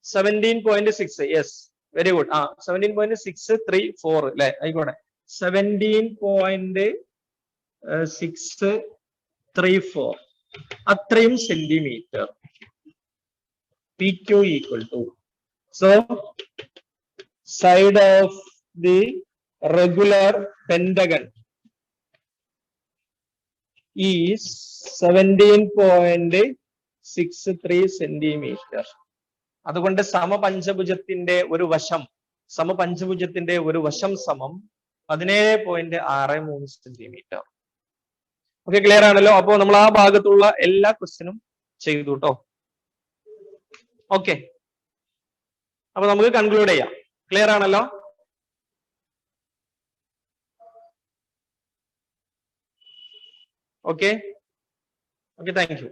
.6. Yes, very good. 17.634 അല്ലെ? ആയിക്കോട്ടെ. 17.634 അത്രയും centimetre. PQ equal to, so side of the regular pentagon is 17.63 centimetre. അതുകൊണ്ട് സമപഞ്ചഭുജത്തിന്റെ ഒരു വശം സമം 17.63 സെന്റിമീറ്റർ. ഓക്കെ, ക്ലിയർ ആണല്ലോ? അപ്പോൾ നമ്മൾ ആ ഭാഗത്തുള്ള എല്ലാ ക്വസ്റ്റ്യനും ചെയ്തു കേട്ടോ. ഓക്കെ, അപ്പൊ നമുക്ക് കൺക്ലൂഡ് ചെയ്യാം. ക്ലിയർ ആണല്ലോ? Okay, thank you.